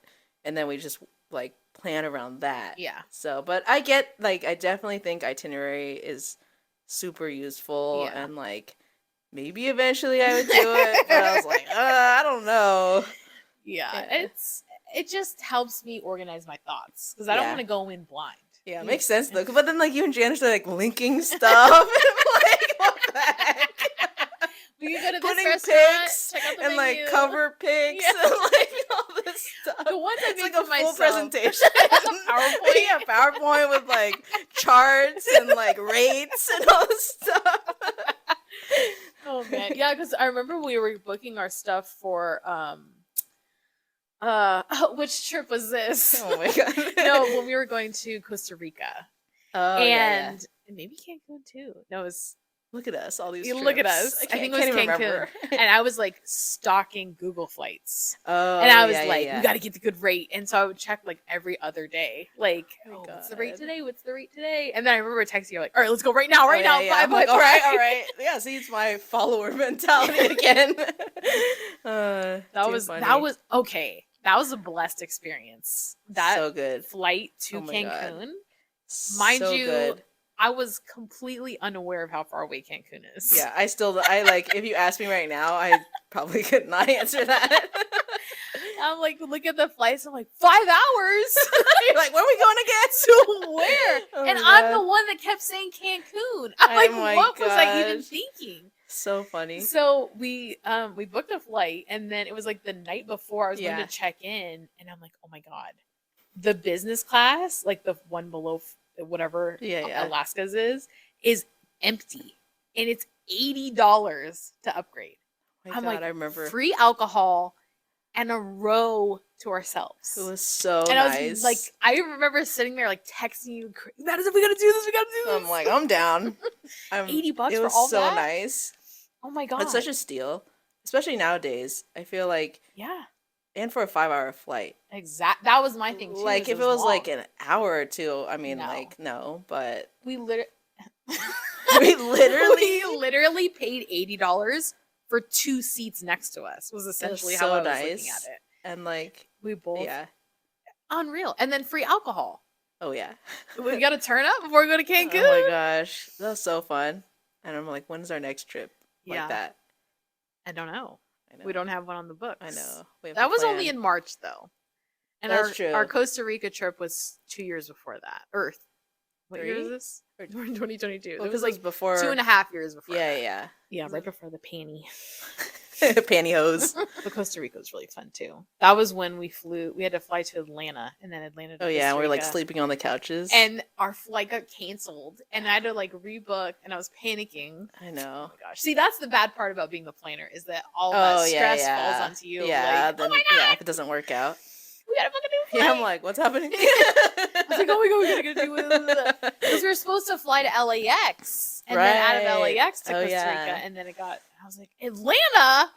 and then we just like plan around that. So, but I get like I definitely think itinerary is super useful, and like maybe eventually I would do it, but I was like, I don't know. It just helps me organize my thoughts because I don't want to go in blind. Yeah, it makes sense though. But then like you and Janice are like linking stuff. Like what the heck? We can go to this Putting restaurant, pics check out the and menu. like cover pics and like all this stuff. The ones I It's made like for a full myself. presentation. PowerPoint. Yeah, PowerPoint with like charts and like rates and all this stuff. Oh man, yeah, because I remember we were booking our stuff for which trip was this? Oh my god. No, when we were going to Costa Rica. Oh, and maybe Cancun too. No, it was look at us, all these trips. look at us. I think it was Cancun. And I was like stalking Google flights. Oh, and I was like, we got to get the good rate. And so I would check like every other day, like, what's the rate today? What's the rate today? And then I remember texting you like, all right, let's go right now, right now. I'm like, all right. Yeah, see, it's my follower mentality again. That was okay. That was a blessed experience. That so good flight to Cancun. God. Mind so you, good. I was completely unaware of how far away Cancun is. Yeah, I like, if you ask me right now, I probably could not answer that. I'm like, look at the flights. I'm like, 5 hours? You're like, where are we going again? To where? Oh and I'm the one that kept saying Cancun. I'm like, what was I even thinking? So funny. So we booked a flight, and then it was like the night before I was going to check in, and I'm like, oh my God. The business class, like the one below whatever Alaska's is empty. And it's $80 to upgrade. Oh my God, I remember. Free alcohol and a row to ourselves. It was so and nice. I was like, I remember sitting there like texting you, Madison, we gotta do this, we gotta do this. I'm like, I'm down. $80 for all that? It was so nice. Oh my God. It's such a steal. Especially nowadays. I feel like. Yeah. And for a 5-hour flight. That was my thing too. Like if it was like an hour or two, I mean, no, but we literally paid $80 for 2 seats next to us. Was essentially how I was looking at it. And like we both unreal. And then free alcohol. Oh yeah. We got to turn up before we go to Cancun. Oh my gosh, that was so fun. And I'm like, when's our next trip like that? I don't know. We don't have one on the books. I know. That was only in March, though. And That's true. Our Costa Rica trip was 2 years before that. What year is this? 2022. Well, it was like before 2.5 years before. Yeah. Right before the pantyhose. But Costa Rica was really fun too. That was when we flew. We had to fly to Atlanta, and then Atlanta. To Costa and we were like sleeping on the couches. And our flight got canceled, and I had to like rebook, and I was panicking. I know. Oh my gosh. See, that's the bad part about being a planner is that all that stress falls onto you. Yeah. Like, then, oh my God, if it doesn't work out. We gotta book a new flight. Yeah, I'm like, what's happening? I was like, oh my God, we gotta do it. Because we were supposed to fly to LAX. And then out of LAX to Costa Rica. And then I was like, Atlanta?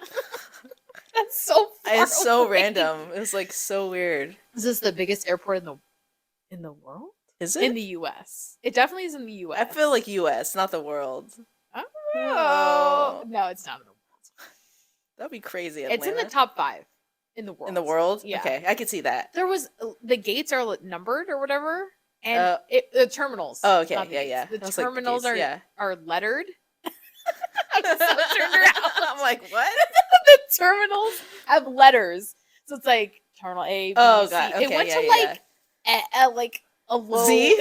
That's so far It's so random. It was like so weird. Is this the biggest airport in the world? Is it? In the US. It definitely is in the US. I feel like US, not the world. Oh. No, it's not in the world. That'd be crazy. Atlanta. It's in the top 5. In the world. In the world? Yeah. Okay, I could see that. There was the gates are numbered or whatever, and the terminals. Oh, okay, yeah. The terminals are lettered. I'm so turned around. I'm like, what? The terminals have letters, so it's like terminal A, B, God. C. Okay, It went to like a low Z.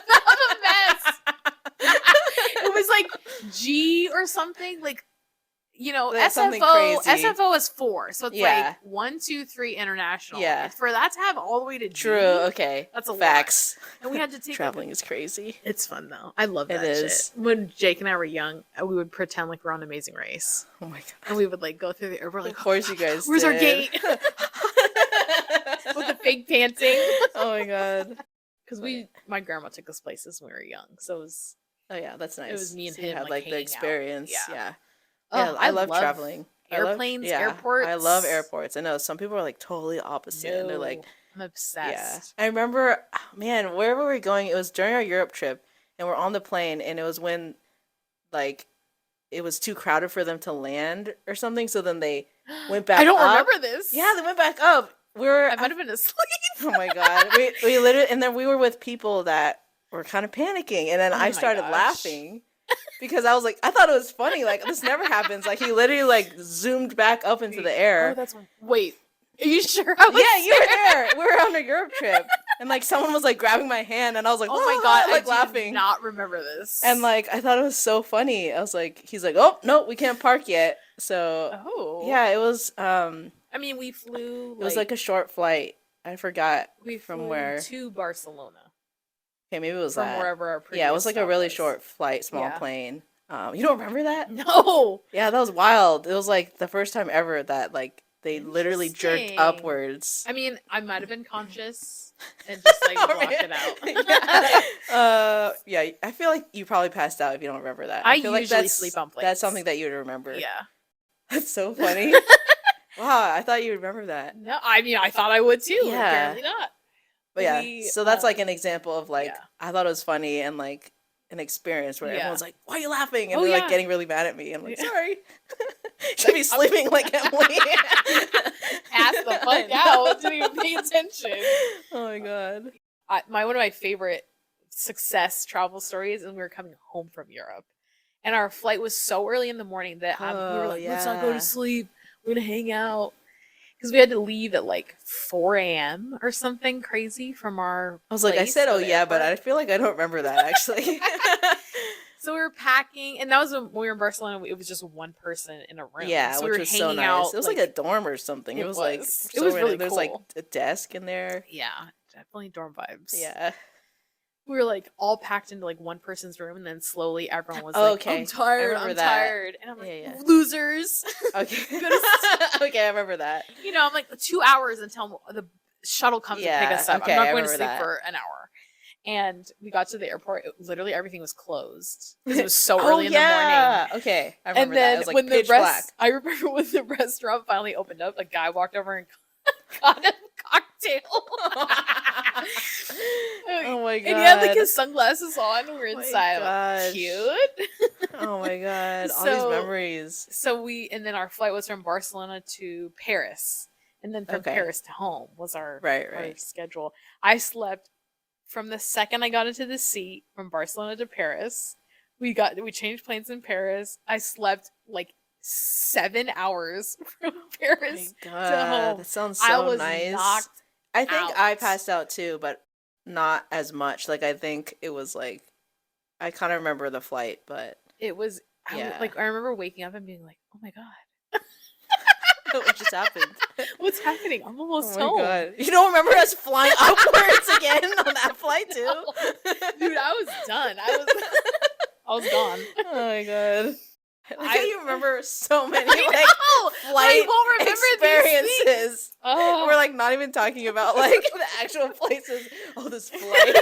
Not a mess. It was like G or something like. SFO is 4, so it's like 1, 2, 3 international. Yeah, and for that to have all the way to G, true. Okay, that's a facts. Lot. And we had to take traveling is crazy. It's fun though. I love that shit. When Jake and I were young, we would pretend like we're on Amazing Race. Oh my God! And we would like go through the airport. Like, of course, you guys. Where's our gate? With the fake panting. Oh my God! Because my grandma took us places when we were young, so it was. Oh yeah, that's nice. It was me and him. You had like the experience. Yeah. Yeah, I love traveling. Airplanes, airports. I love airports. I know some people are like totally opposite. And they're like, I'm obsessed. Yeah. I remember, man, where were we going? It was during our Europe trip, and we're on the plane, and it was when, like, it was too crowded for them to land or something. So then they went back up. I don't remember this. Yeah, they went back up. I might have been asleep. Oh my God. We literally, and then we were with people that were kind of panicking, and then I started laughing. Because I was like, I thought it was funny. Like, this never happens. Like, he literally, like, zoomed back up into the air. Wait. Are you sure I was you were there. We were on a Europe trip. And like someone was like grabbing my hand, and I was like, oh my god, like I laughing. do not remember this. And like I thought it was so funny. I was like, he's like, oh no, we can't park yet. So yeah, it was. I mean, we flew. It was like a short flight. I forgot from where to Barcelona. Okay, maybe it was from that. Wherever our previous yeah, it was like a really was. short flight, small plane. You don't remember that? No. Yeah, that was wild. It was like the first time ever that like they literally jerked upwards. I mean, I might have been conscious and just like blocked it out. Yeah, I feel like you probably passed out if you don't remember that. I feel usually like sleep on planes. That's something that you would remember. Yeah. That's so funny. Wow, I thought you would remember that. No, I mean, I thought I would too. Yeah. Apparently not. But yeah, so that's like an example of like, I thought it was funny and like an experience where everyone's like, why are you laughing? And they're like getting really mad at me. I'm like, sorry. Should be sleeping like Emilee. Ass the fuck out. Didn't even pay attention. Oh my god. One of my favorite success travel stories is when we were coming home from Europe. And our flight was so early in the morning that we were like, let's not go to sleep. We're going to hang out. Because we had to leave at like 4 a.m. or something crazy from our I was like, I said, oh yeah, but I feel like I don't remember that actually. So we were packing, and that was when we were in Barcelona. It was just one person in a room. Yeah, so which we were was hanging so nice. out, It was like a dorm or something. It was like it was really There's cool. like a desk in there. Yeah, definitely dorm vibes. Yeah. We were like all packed into like one person's room, and then slowly everyone was like, okay. I'm tired, tired. And I'm like, losers. Okay. Okay, I remember that. You know, I'm like 2 hours until the shuttle comes to pick us up. Okay, I'm not going to sleep for an hour. And we got to the airport. Literally everything was closed because it was so early in the morning. Okay, I remember and then that. It was like when pitch black. I remember when the restaurant finally opened up, a guy walked over and got a cocktail. Oh my god! And he had like his sunglasses on. We were inside. Like, cute. Oh my god! All these memories. So and then our flight was from Barcelona to Paris, and then from Paris to home was our our schedule. I slept from the second I got into the seat from Barcelona to Paris. We changed planes in Paris. I slept like 7 hours from Paris to home. That sounds so I was nice. knocked I think out. I passed out too, but not as much. Like I think it was like I kind of remember the flight, but it was I remember waking up and being like, "Oh my god." What just happened? What's happening? I'm almost home. God. You don't remember us flying upwards again on that flight too? No. Dude, I was done. I was gone. Oh my god. You remember so many flight experiences. We're like not even talking about like the actual places. Oh, this flight.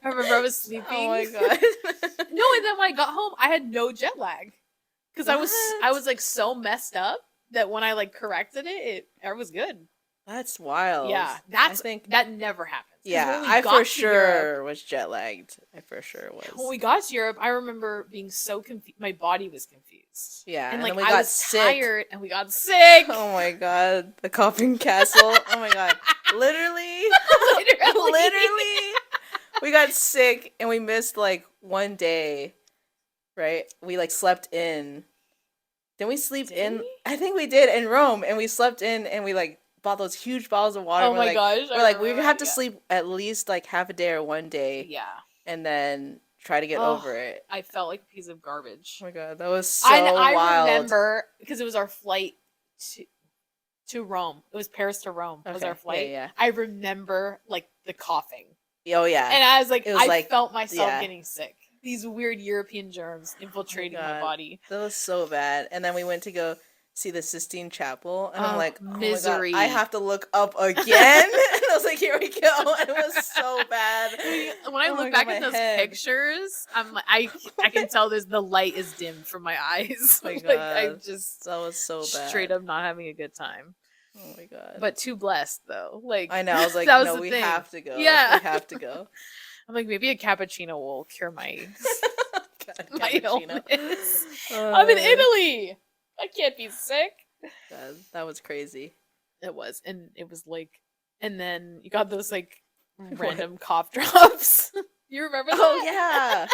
I remember I was sleeping. Oh my god. No, and then when I got home, I had no jet lag because I was like so messed up that when I like corrected it was good. That's wild. Yeah, I think that never happens. Yeah, I for sure was jet lagged. I for sure was. When we got to Europe, I remember being so confused. My body was confused. Yeah, and like we I got was sick. tired, and we got sick. Oh my god, the coughing castle. Oh my god, literally, we got sick, and we missed like one day. Right, we like slept in. Then we slept in. I think we did in Rome, and we slept in, and we like bought those huge bottles of water. Oh my gosh! We're like, we have to sleep at least like half a day or one day. Yeah. And then try to get over it. I felt like a piece of garbage. Oh my god, that was so wild. I remember because it was our flight to Rome. It was Paris to Rome. Was our flight. Yeah. I remember like the coughing. Oh yeah. And I was like, I felt myself getting sick. These weird European germs infiltrating my body. That was so bad. And then we went to go see the Sistine Chapel, and I'm like, misery. Oh my god, I have to look up again. And I was like, here we go. And it was so bad. When I look back at those pictures, I'm like, I can tell the light is dimmed from my eyes. Oh my god. Like that was so bad. Straight up not having a good time. Oh my god. But too blessed though. Like I know. I was like, no, we have to go. Yeah, we have to go. I'm like, maybe a cappuccino will cure my illness. I'm in Italy. I can't be sick. God, that was crazy. It was, and it was like, and then you got those like random cough drops. You remember that? Oh yeah.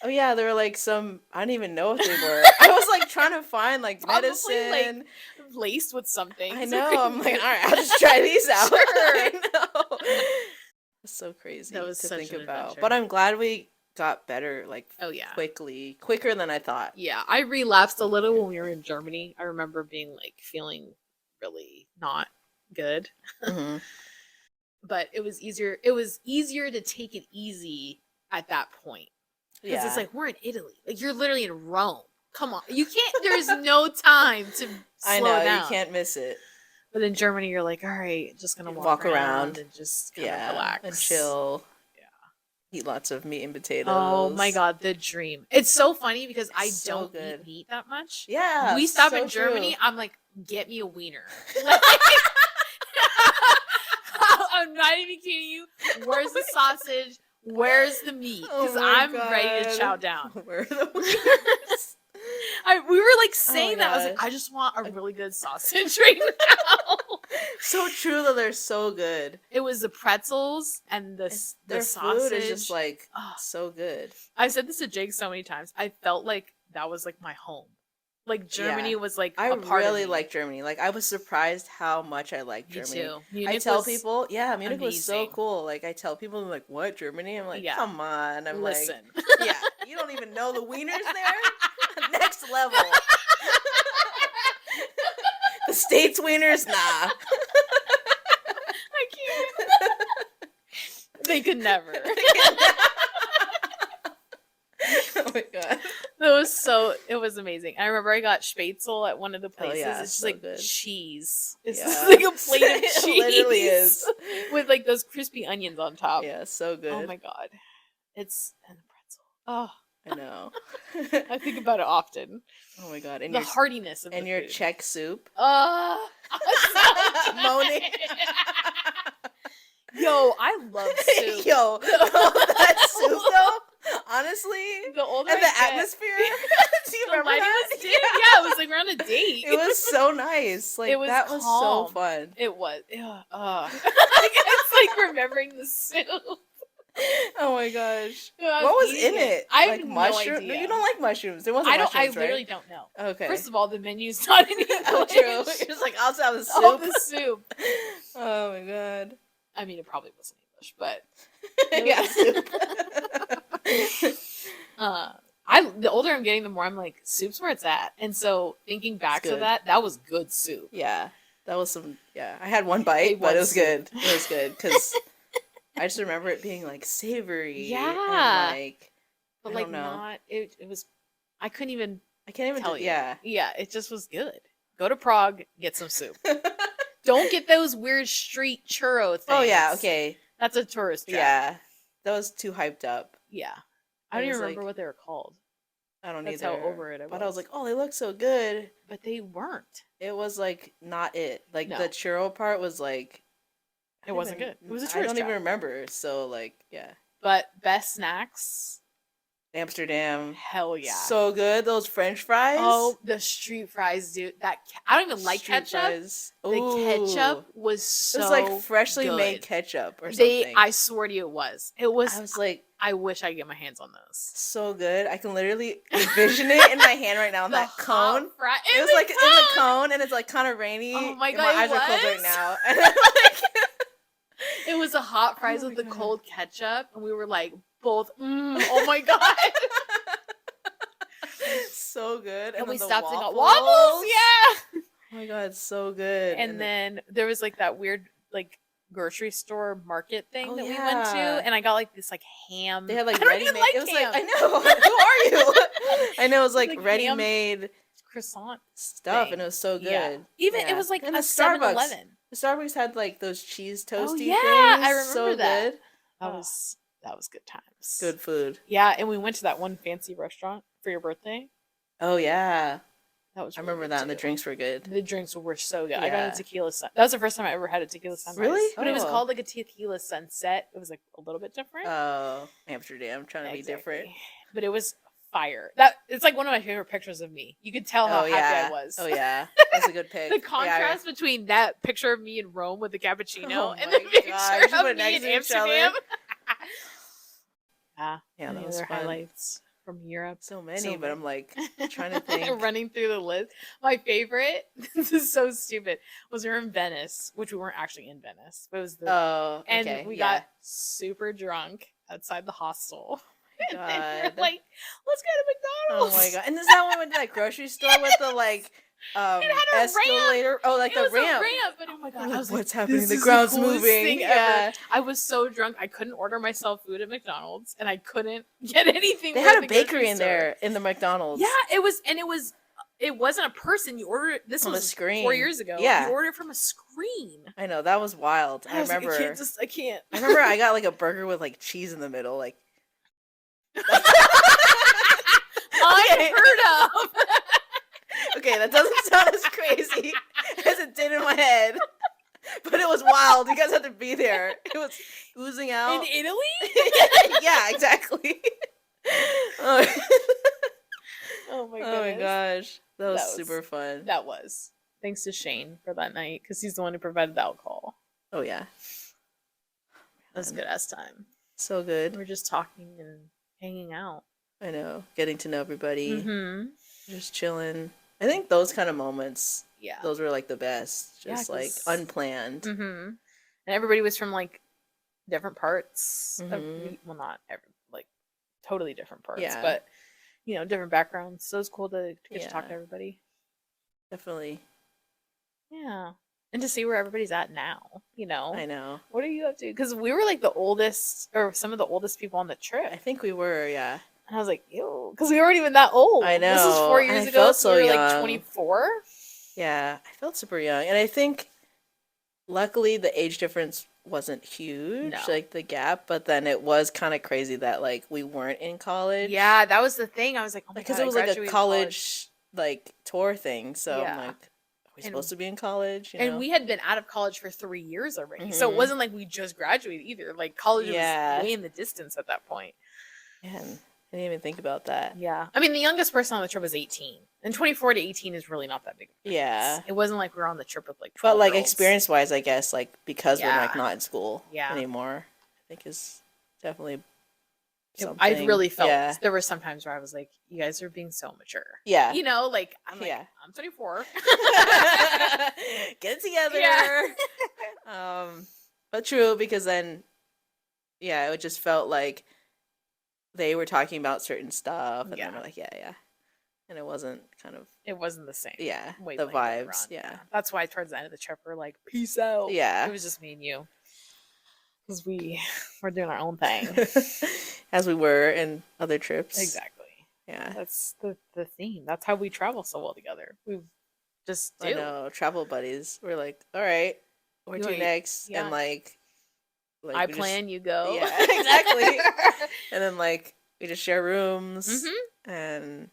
Oh yeah, there were like some, I don't even know what they were. I was like trying to find like medicine, like, laced with something. I know. I'm like, all right, I'll just try these out. Sure. I know. It's so crazy That was to such think an about. adventure. But I'm glad we got better, like, oh yeah, quicker than I thought. yeah. I relapsed a little when we were in Germany. I remember being like feeling really not good. Mm-hmm. But it was easier. It was easier to take it easy at that point because it's like we're in Italy. Like you're literally in Rome. Come on, you can't. There's no time to slow down. You can't miss it. But in Germany, you're like, all right, just gonna walk around and just kind of relax and chill. Eat lots of meat and potatoes. Oh my god, the dream. It's so funny because I don't eat meat that much. Yeah. We stop in Germany, I'm like, get me a wiener. I'm not even kidding you. Where's the sausage? Where's the meat? Because I'm ready to chow down. Where are the wieners? We were like saying that. I was like, I just want a really good sausage right now. So true though, they're so good. It was the pretzels and the sausage. Food is just like so good. I said this to Jake so many times. I felt like that was like my home. Like Germany was like a part of me. I really like Germany. Like I was surprised how much I like Germany. Me too. Munich I tell people, Munich was so cool. Like I tell people, I'm like, what, Germany? I'm like, come on. I'm Listen. Like, you don't even know the wieners there? Next level. The States wieners, nah. I can't. They could never. Oh my god. It was amazing. I remember I got Spätzle at one of the places. It's just so like good. Cheese. It's just like a plate of cheese. It literally is. With like those crispy onions on top. Yeah, so good. Oh my god. And the pretzel. Oh. I know. I think about it often. Oh my god. And the heartiness of and your Czech soup. Moaning. Yo, I love soup. Yo, that soup though. Honestly, the older and the atmosphere. Do you remember that? Yeah, it was like we're on a date. It was so nice. Like that was so fun. It was. It's like remembering the soup. Oh my gosh! What was in it? I have like no mushrooms. idea. No, you don't like mushrooms. There wasn't mushrooms, I literally right? don't know. Okay. First of all, the menu's not in English. Oh, true. You're just like, I'll have the soup. All the soup. Oh my god. I mean, it probably wasn't English, but soup. The older I'm getting, the more I'm like, soup's where it's at. And so thinking back to that was good soup. Yeah, that was some. Yeah, I had one bite, but it was good. It was good because I just remember it being like savory. Yeah, and, like, but like not. It was. I couldn't even. I can't even tell you. Yeah, it just was good. Go to Prague, get some soup. Don't get those weird street churro things. Oh yeah, okay. That's a tourist trap. Yeah, that was too hyped up. Yeah, I don't even remember what they were called. I don't That's either. how over it I was. But I was like, oh, they look so good. But they weren't. It was like not it. Like the churro part was like. It wasn't good. It was a tourist I don't trap. even remember. So like, yeah. But best snacks. Amsterdam. Hell yeah. So good. Those French fries. Oh, the street fries, dude. I don't even like ketchup. The ketchup was so It was like freshly made ketchup or something. I swear to you it was. It was. I was like, I wish I could get my hands on those. So good. I can literally envision it in my hand right now. That cone. It was like in the cone and it's like kind of rainy. Oh my god. My eyes are closed right now. And it was a hot fries with the cold ketchup. And we were like, both, oh my god. So good. And we stopped and got waffles. Yeah. Oh my god, so good. And then there was like that weird like grocery store market thing that we went to, and I got like this like ham. They had like ready-made. It was like, I know. Who are you? I know it was like ready-made croissant stuff, and it was so good. Yeah. Even it was like and a 7-Eleven. The Starbucks had like those cheese toasty things. I remember so that. Good. That was good times. Good food. Yeah, and we went to that one fancy restaurant for your birthday. Oh yeah. That was I remember that, and the drinks were good. The drinks were so good. Yeah. I got a tequila sun. That was the first time I ever had a tequila sunrise. Really? But it was called like a tequila sunset. It was like a little bit different. Oh, Amsterdam, trying to be different. But it was fire. It's like one of my favorite pictures of me. You could tell how happy I was. Oh yeah, that's a good pic. The contrast between that picture of me in Rome with the cappuccino and the picture of me in Amsterdam. Yeah, that was fun. Highlights. from Europe. So many, but I'm like trying to think. Running through the list. My favorite, this is so stupid, was we were in Venice, which we weren't actually in Venice. But it was and we got super drunk outside the hostel. God. And we're like, let's go to McDonald's. Oh my God. And is that when we went to that grocery store with the like escalator? Oh, like the ramp. But oh my God, I was what's like, happening? The ground's moving. Yeah. I was so drunk I couldn't order myself food at McDonald's and I couldn't get anything. They had a bakery in there in the McDonald's. Yeah, it wasn't a person. You ordered it. This was a screen 4 years ago. Yeah. You ordered it from a screen. I know, that was wild. I remember. Like, I can't. I remember I got like a burger with like cheese in the middle, like unheard of. Okay, that doesn't sound as crazy as it did in my head, but it was wild. You guys had to be there. It was oozing out in Italy. Yeah, exactly. Oh my goodness. Oh my gosh, that was super fun. That was thanks to Shane for that night because he's the one who provided the alcohol. Oh yeah, that was a good ass time. So good. We're just talking and hanging out. I know, getting to know everybody. Mm-hmm. Just chilling. I think those kind of moments, yeah, those were like the best. Just like unplanned. Mm-hmm. And everybody was from like different parts. Mm-hmm. Well, not like totally different parts, yeah, but you know, different backgrounds. So it's cool to get to talk to everybody. Definitely. Yeah. And to see where everybody's at now, you know. I know. What are you up to? Because we were like the oldest, or some of the oldest people on the trip. I think we were, yeah. And I was like, ew, because we weren't even that old. I know. This was 4 years ago, felt so we were young. like 24. Yeah, I felt super young. And I think, luckily, the age difference wasn't huge, like the gap, but then it was kind of crazy that like we weren't in college. Yeah, that was the thing. I was like, oh my God, because it was like a college like tour thing. So I'm like, are we supposed to be in college? You know? And we had been out of college for 3 years already. Mm-hmm. So it wasn't like we just graduated either. Like college was way in the distance at that point. Man, I didn't even think about that. Yeah. I mean, the youngest person on the trip was 18. And 24 to 18 is really not that big. Yeah. It wasn't like we were on the trip with like 12 But like girls. experience-wise, I guess, like because we're like not in school anymore, I think is definitely something. I really felt there were some times where I was like, you guys are being so mature. Yeah. You know, like I'm like, I'm 24. Get it together. Yeah. But true, because then it just felt like they were talking about certain stuff and then we're like, yeah. And it wasn't the same. Yeah. The vibes. Yeah. That's why towards the end of the trip we're like, peace out. Yeah. It was just me and you. Because we're doing our own thing. As we were in other trips. Exactly. Yeah. That's the theme. That's how we travel so well together. We just do. I know, travel buddies. We're like, all right, where to next? Yeah. And like I plan, you go. Yeah, exactly. And then like we just share rooms and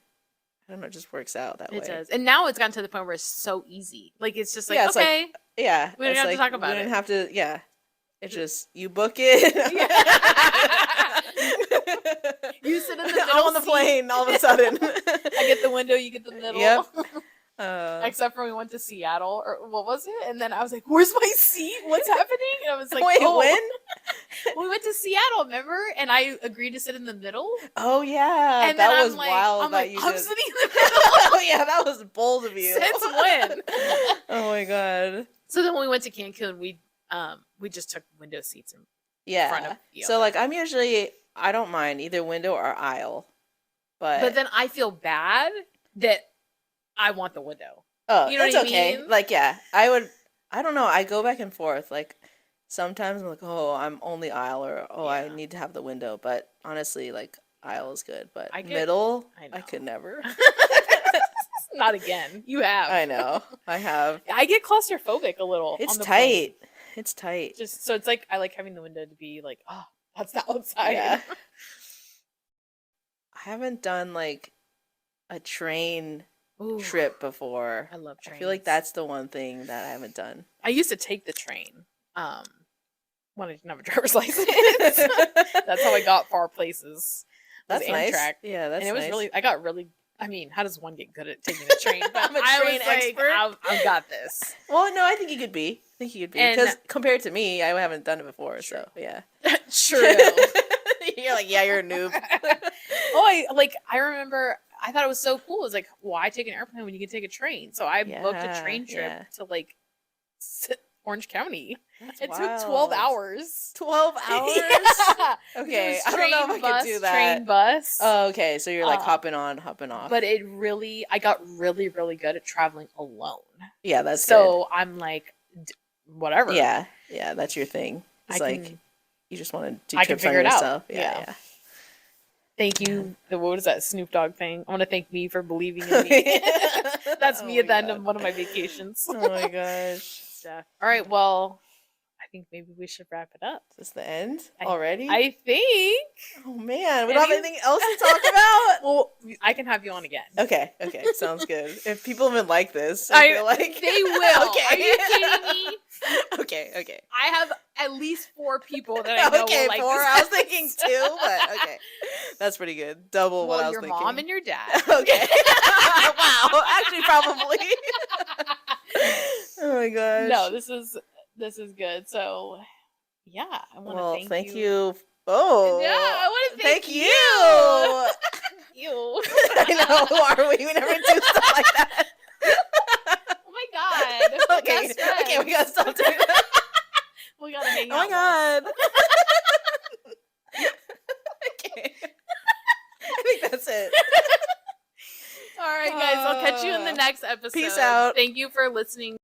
I don't know, it just works out that way. It does. And now it's gotten to the point where it's so easy. Like it's just like, it's okay. Like, yeah. We don't have to talk about it. We don't have to, It's just, you book it. You sit in the middle I'm on the plane all of a sudden. I get the window, you get the middle. Yep. Except for we went to Seattle, or what was it? And then I was like, where's my seat? What's happening? And I was like, wait, when? We went to Seattle, remember? And I agreed to sit in the middle. Oh, yeah. And that was like, wild. I'm sitting in the middle. Oh, yeah, that was bold of you. Since when? Oh, my God. So then when we went to Cancun, we just took window seats in front of you. So, like, I don't mind either window or aisle. But then I feel bad that I want the window. Oh, you know it's what I okay. mean? Like, yeah, I don't know. I go back and forth. Like, sometimes I'm like, oh, I'm only aisle, or I need to have the window. But honestly, like, aisle is good. But middle, I could never. Not again. You have. I know. I have. I get claustrophobic a little. It's tight. It's tight. Just so it's like I like having the window to be like, oh, that's the outside. Yeah. I haven't done like a train trip before. I love trains. I feel like that's the one thing that I haven't done. I used to take the train when I didn't have a driver's license. That's how I got far places. That's Amtrak. Nice. Yeah, that's and it was nice. really. I got really. I mean, how does one get good at taking the train? But I'm a train expert. I've got this. Well, no, I think you could be. Because compared to me, I haven't done it before. True. So yeah, true. You're like, yeah, you're a noob. I remember I thought it was so cool. It was like, why take an airplane when you can take a train? So I booked a train trip to like Orange County. It took 12 hours. 12 hours? Yeah. Okay, I don't know if I could do that. Train bus. Oh, okay. So you're like hopping on, hopping off. But I got really, really good at traveling alone. Yeah, that's good. So I'm like, whatever. Yeah, that's your thing. It's you just want to do trips on it yourself. Out. Yeah. Thank you. What is that Snoop Dogg thing? I want to thank me for believing in me. That's me at the end of one of my vacations. Oh my gosh. Stuff. All right. Well, I think maybe we should wrap it up. Is this the end already? I think. Oh man, we don't have anything else to talk about. Well, I can have you on again. Okay, sounds good. If people even like this, I feel like they will. Okay. Are you kidding me? Okay. I have at least 4 people that I know will like 4. this. I was thinking 2, but okay, that's pretty good. Double what I was thinking. Your mom and your dad. Okay. Wow. Actually, probably. Oh my gosh. No, this is good. So, yeah, I want to thank you. Oh, yeah, I want to thank you. You. I know. Who are we? We never do stuff like that. Oh my god. Okay, we gotta stop doing that. We gotta hang out. Oh my god. Okay. I think that's it. All right, guys. I'll catch you in the next episode. Peace out. Thank you for listening.